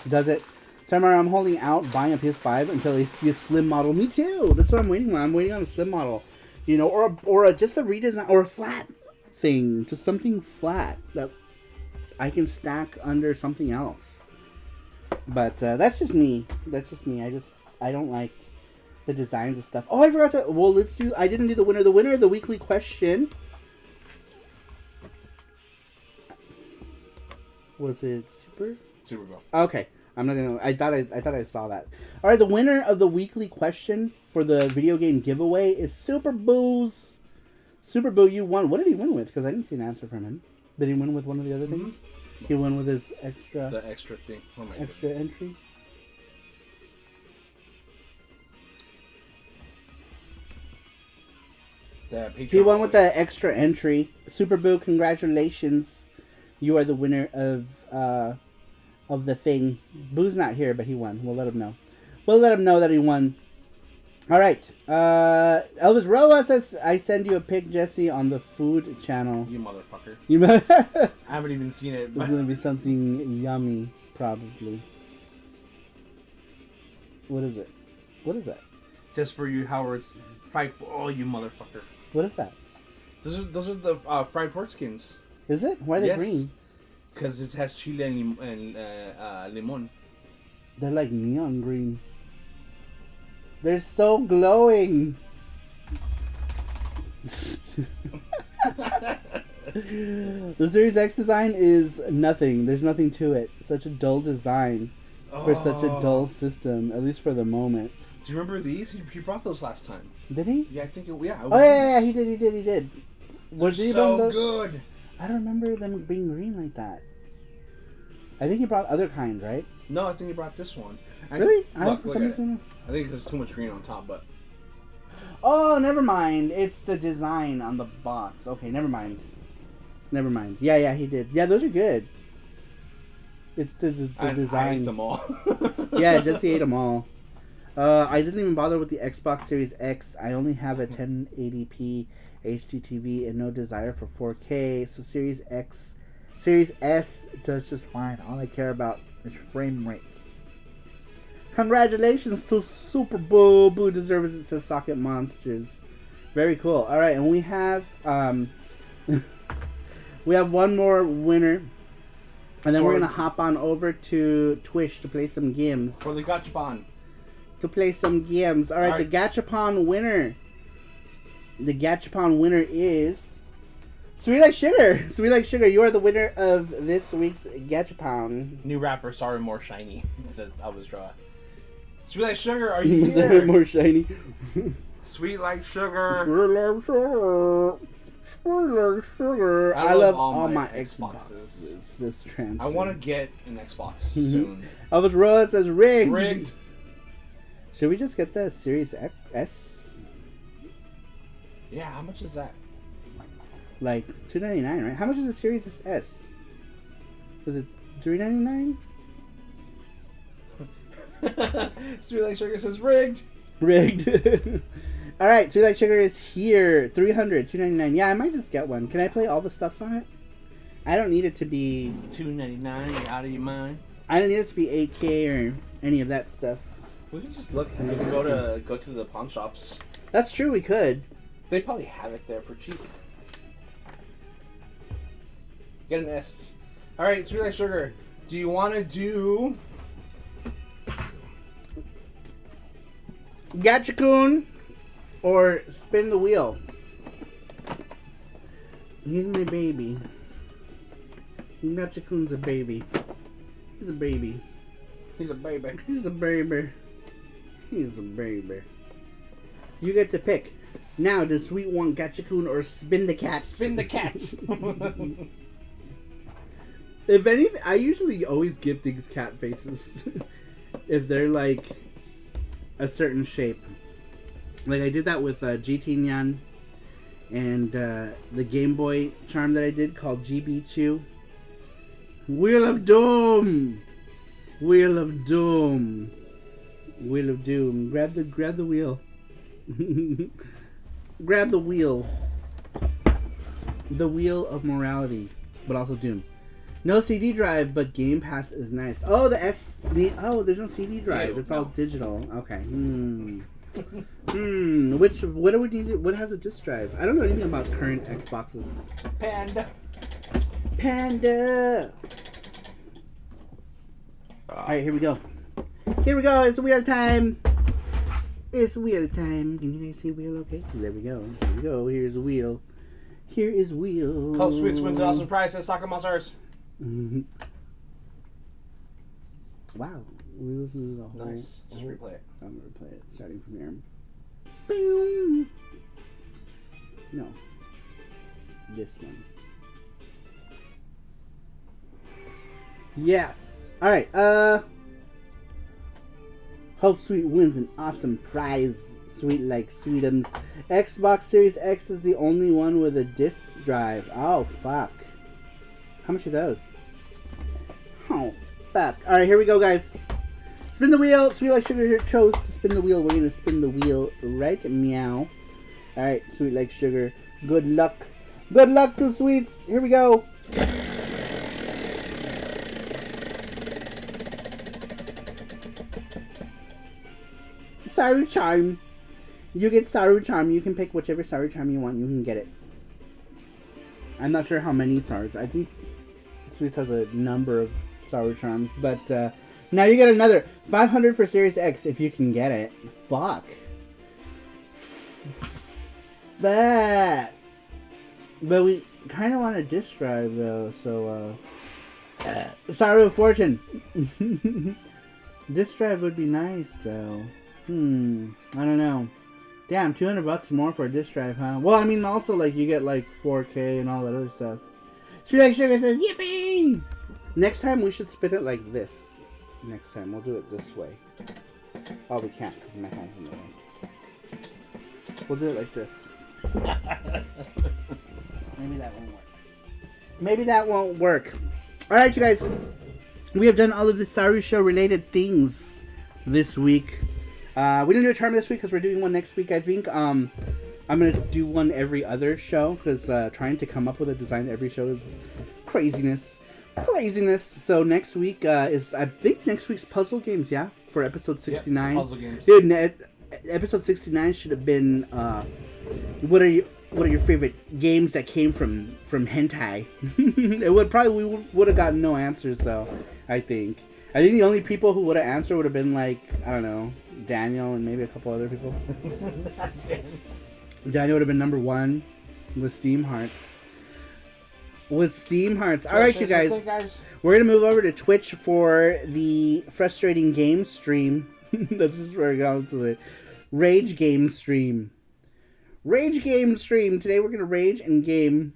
Does it? So I'm holding out buying a PS5 until I see a slim model. Me too. That's what I'm waiting on. I'm waiting on a slim model, you know, or just a redesign or a flat thing, just something flat that I can stack under something else. But that's just me. That's just me. I don't like the designs and stuff. Oh, I forgot to. Well, let's do. I didn't do the winner. The winner of the weekly question. Was it SaruPro? Okay. I'm not gonna. I thought I saw that. All right. The winner of the weekly question for the video game giveaway is SuperBoo's. SuperBoo, you won. What did he win with? Because I didn't see an answer from him. Did he win with one of the other things? He won with his extra... The extra thing. Oh my extra God. Entry. He won with the extra entry. SuperBoo, congratulations. You are the winner of the thing. Boo's not here, but he won. We'll let him know. We'll let him know that he won. All right. Elvis Roa says, I send you a pic, Jesse, on the food channel. You motherfucker. I haven't even seen it. It's going to be something yummy, probably. What is it? What is that? Just for you, Howard's fried... Oh, you motherfucker. What is that? Those are the fried pork skins. Is it? Why are they green? Because it has chile and limon. They're like neon green. They're so glowing. The Series X design is nothing. There's nothing to it. Such a dull design for such a dull system, at least for the moment. Do you remember these? He brought those last time. Did he? Yeah, I think it. Yeah. Oh yeah, he did. Was he so good? I don't remember them being green like that. I think he brought other kinds, right? No, I think he brought this one. Really? Look at it. I think there's too much green on top, but... Oh, never mind. It's the design on the box. Okay, never mind. Yeah, he did. Yeah, those are good. It's the design. I ate them all. Yeah, Jesse ate them all. I didn't even bother with the Xbox Series X. I only have a 1080p HD TV and no desire for 4K. So Series S does just fine. All I care about is frame rates. Congratulations to SuperBoo. Boo deserves it, says Socket Monsters. Very cool. All right, and we have one more winner, and then we're gonna hop on over to Twitch to play some games. For the gachapon. To play some games. All right, the gachapon winner. The gachapon winner is Sweet Like Sugar. Sweet Like Sugar, you are the winner of this week's gachapon. New rapper, sorry, more shiny. Says Elvis Draw. Sweet like sugar, are you Is that here? more shiny? Sweet like sugar. Sweet like sugar. Sweet like sugar. I love all my Xboxes. This trans. I want to get an Xbox soon. Elvis Roa says rigged. Rigged. Should we just get the Series S? Yeah, how much is that? Like $299, right? How much is the Series S? Was it $399? Sweet like sugar says rigged. Rigged. All right, Sweet Like Sugar is here. $300, $299. Yeah, I might just get one. Can I play all the stuffs on it? I don't need it to be $2.99. You're out of your mind. I don't need it to be 8K or any of that stuff. We can just look. We can go to the pawn shops. That's true. We could. They probably have it there for cheap. Get an S. All right, Sweet like sugar. Do you want to do? Gachakun or spin the wheel? He's my baby. Gachakun's a baby. He's a baby. He's a baby. He's a baby. He's a baby. You get to pick. Now, does Sweet want Gachakun or spin the cat? Spin the cat. If anything, I usually always give things cat faces. If they're like a certain shape. Like I did that with GT Nyan and the Game Boy charm that I did called GB Chew. Wheel of Doom! Wheel of Doom. Wheel of Doom. Grab the wheel. Grab the wheel. The wheel of morality, but also Doom. No CD drive, but Game Pass is nice. Oh, there's no CD drive. Ew, it's all digital. Okay. What do we need? What has a disc drive? I don't know anything about current Xboxes. Panda. All right, here we go. Here we go. It's wheel time. It's wheel time. Can you guys see wheel? Okay. There we go. Here we go. Here's a wheel. Here is wheel. Hope Sweets wins an awesome prize at Soccer Monsters. Wow. We listened to the whole. Nice. Just replay it. I'm gonna play it starting from here. Boom. No. This one. Yes. All right. Hope Sweet wins an awesome prize. Sweet like Sweetums. Xbox Series X is the only one with a disc drive. Oh fuck. How much are those? Oh fuck. All right, here we go, guys. Spin the wheel. Sweet Like Sugar chose to spin the wheel. We're gonna spin the wheel right meow. All right, Sweet Like Sugar. Good luck. Good luck to Sweets. Here we go. Saru Charm. You get Saru Charm. You can pick whichever Saru Charm you want. You can get it. I'm not sure how many Saru. I think Sweets has a number of Saru Charms, but now you get another 500 for Series X if you can get it. Fuck. That. But we kind of want a disc drive though, so Saru Fortune. Disc drive would be nice though. I don't know. Damn, $200 more for a disc drive, huh? Well, I mean, also like you get like 4K and all that other stuff. Sweet Like Sugar says, "Yippee!" Next time we should spin it like this. Next time we'll do it this way. Oh, we can't because my hand's in the way. We'll do it like this. Maybe that won't work. Maybe that won't work. All right, you guys. We have done all of the SaruShow related things this week. We didn't do a charm this week because we're doing one next week, I think. I'm going to do one every other show because trying to come up with a design every show is craziness. Craziness. So next week is, I think, next week's puzzle games, yeah? For episode 69. Yep, puzzle games. Dude, episode 69 should have been, what are your favorite games that came from hentai? We would have gotten no answers, though, I think. I think the only people who would have answered would have been, like, I don't know, Daniel and maybe a couple other people. Daniel would have been number one with Steam Hearts. Alright, you guys. We're going to move over to Twitch for the Frustrating Game stream Let's just work on to the Rage Game Stream. Rage Game Stream. Today we're going to rage and game.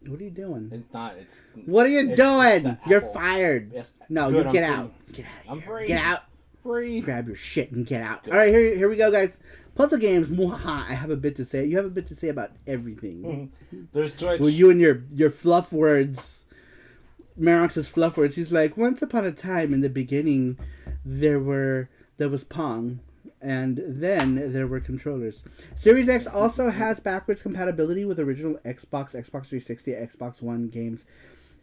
What are you doing? It's not. What are you doing? It's You're Apple. fired. Yes. No, Good, you get I'm out. free. Get out of I'm here. free. Get out. Free. Grab your shit and get out. Good. All right, here we go, guys. Puzzle games. Mwahaha. I have a bit to say. You have a bit to say about everything. There's Twitch. Well, you and your fluff words. Marox's fluff words. He's like, once upon a time in the beginning, there was Pong. And then there were controllers. Series X also has backwards compatibility with original Xbox, Xbox 360, Xbox One games,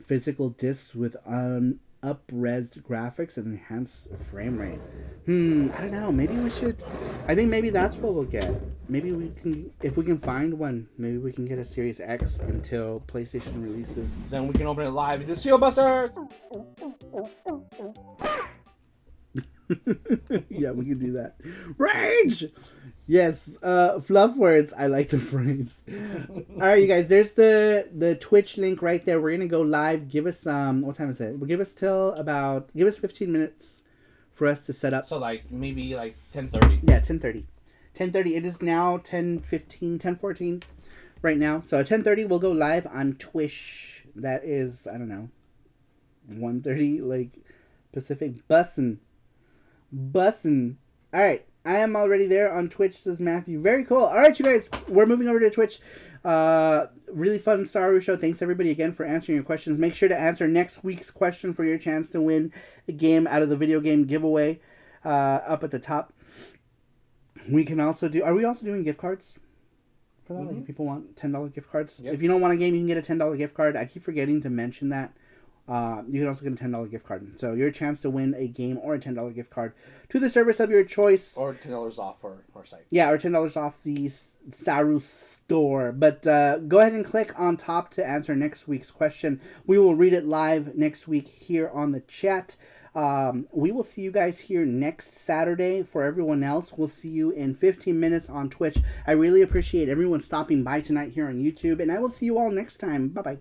physical discs with up-resed graphics and enhanced frame rate. I don't know. Maybe we should. I think maybe that's what we'll get. Maybe we can, if we can find one. Maybe we can get a Series X until PlayStation releases. Then we can open it live and do Seal Buster. Yeah, we can do that. Rage! Yes, fluff words. I like the phrase. Alright, you guys, there's the Twitch link right there. We're gonna go live. Give us what time is it? We'll give us 15 minutes for us to set up. So maybe 10:30. Yeah, 10:30. 10:30. It is now 10:15, 10:14 right now. So at 10:30 we'll go live on Twitch. That is, I don't know, 1:30 Pacific. Bussin'. Alright, I am already there on Twitch, says Matthew. Very cool. Alright, you guys, we're moving over to Twitch. Really fun SaruShow. Thanks everybody again for answering your questions. Make sure to answer next week's question for your chance to win a game out of the video game giveaway up at the top. We can also do... Are we also doing gift cards for that? Mm-hmm. Like, people want $10 gift cards? Yep. If you don't want a game, you can get a $10 gift card. I keep forgetting to mention that. You can also get a $10 gift card. So your chance to win a game or a $10 gift card to the service of your choice. Or $10 off our site. Yeah, or $10 off the Saru store. But go ahead and click on top to answer next week's question. We will read it live next week here on the chat. We will see you guys here next Saturday. For everyone else, we'll see you in 15 minutes on Twitch. I really appreciate everyone stopping by tonight here on YouTube. And I will see you all next time. Bye-bye.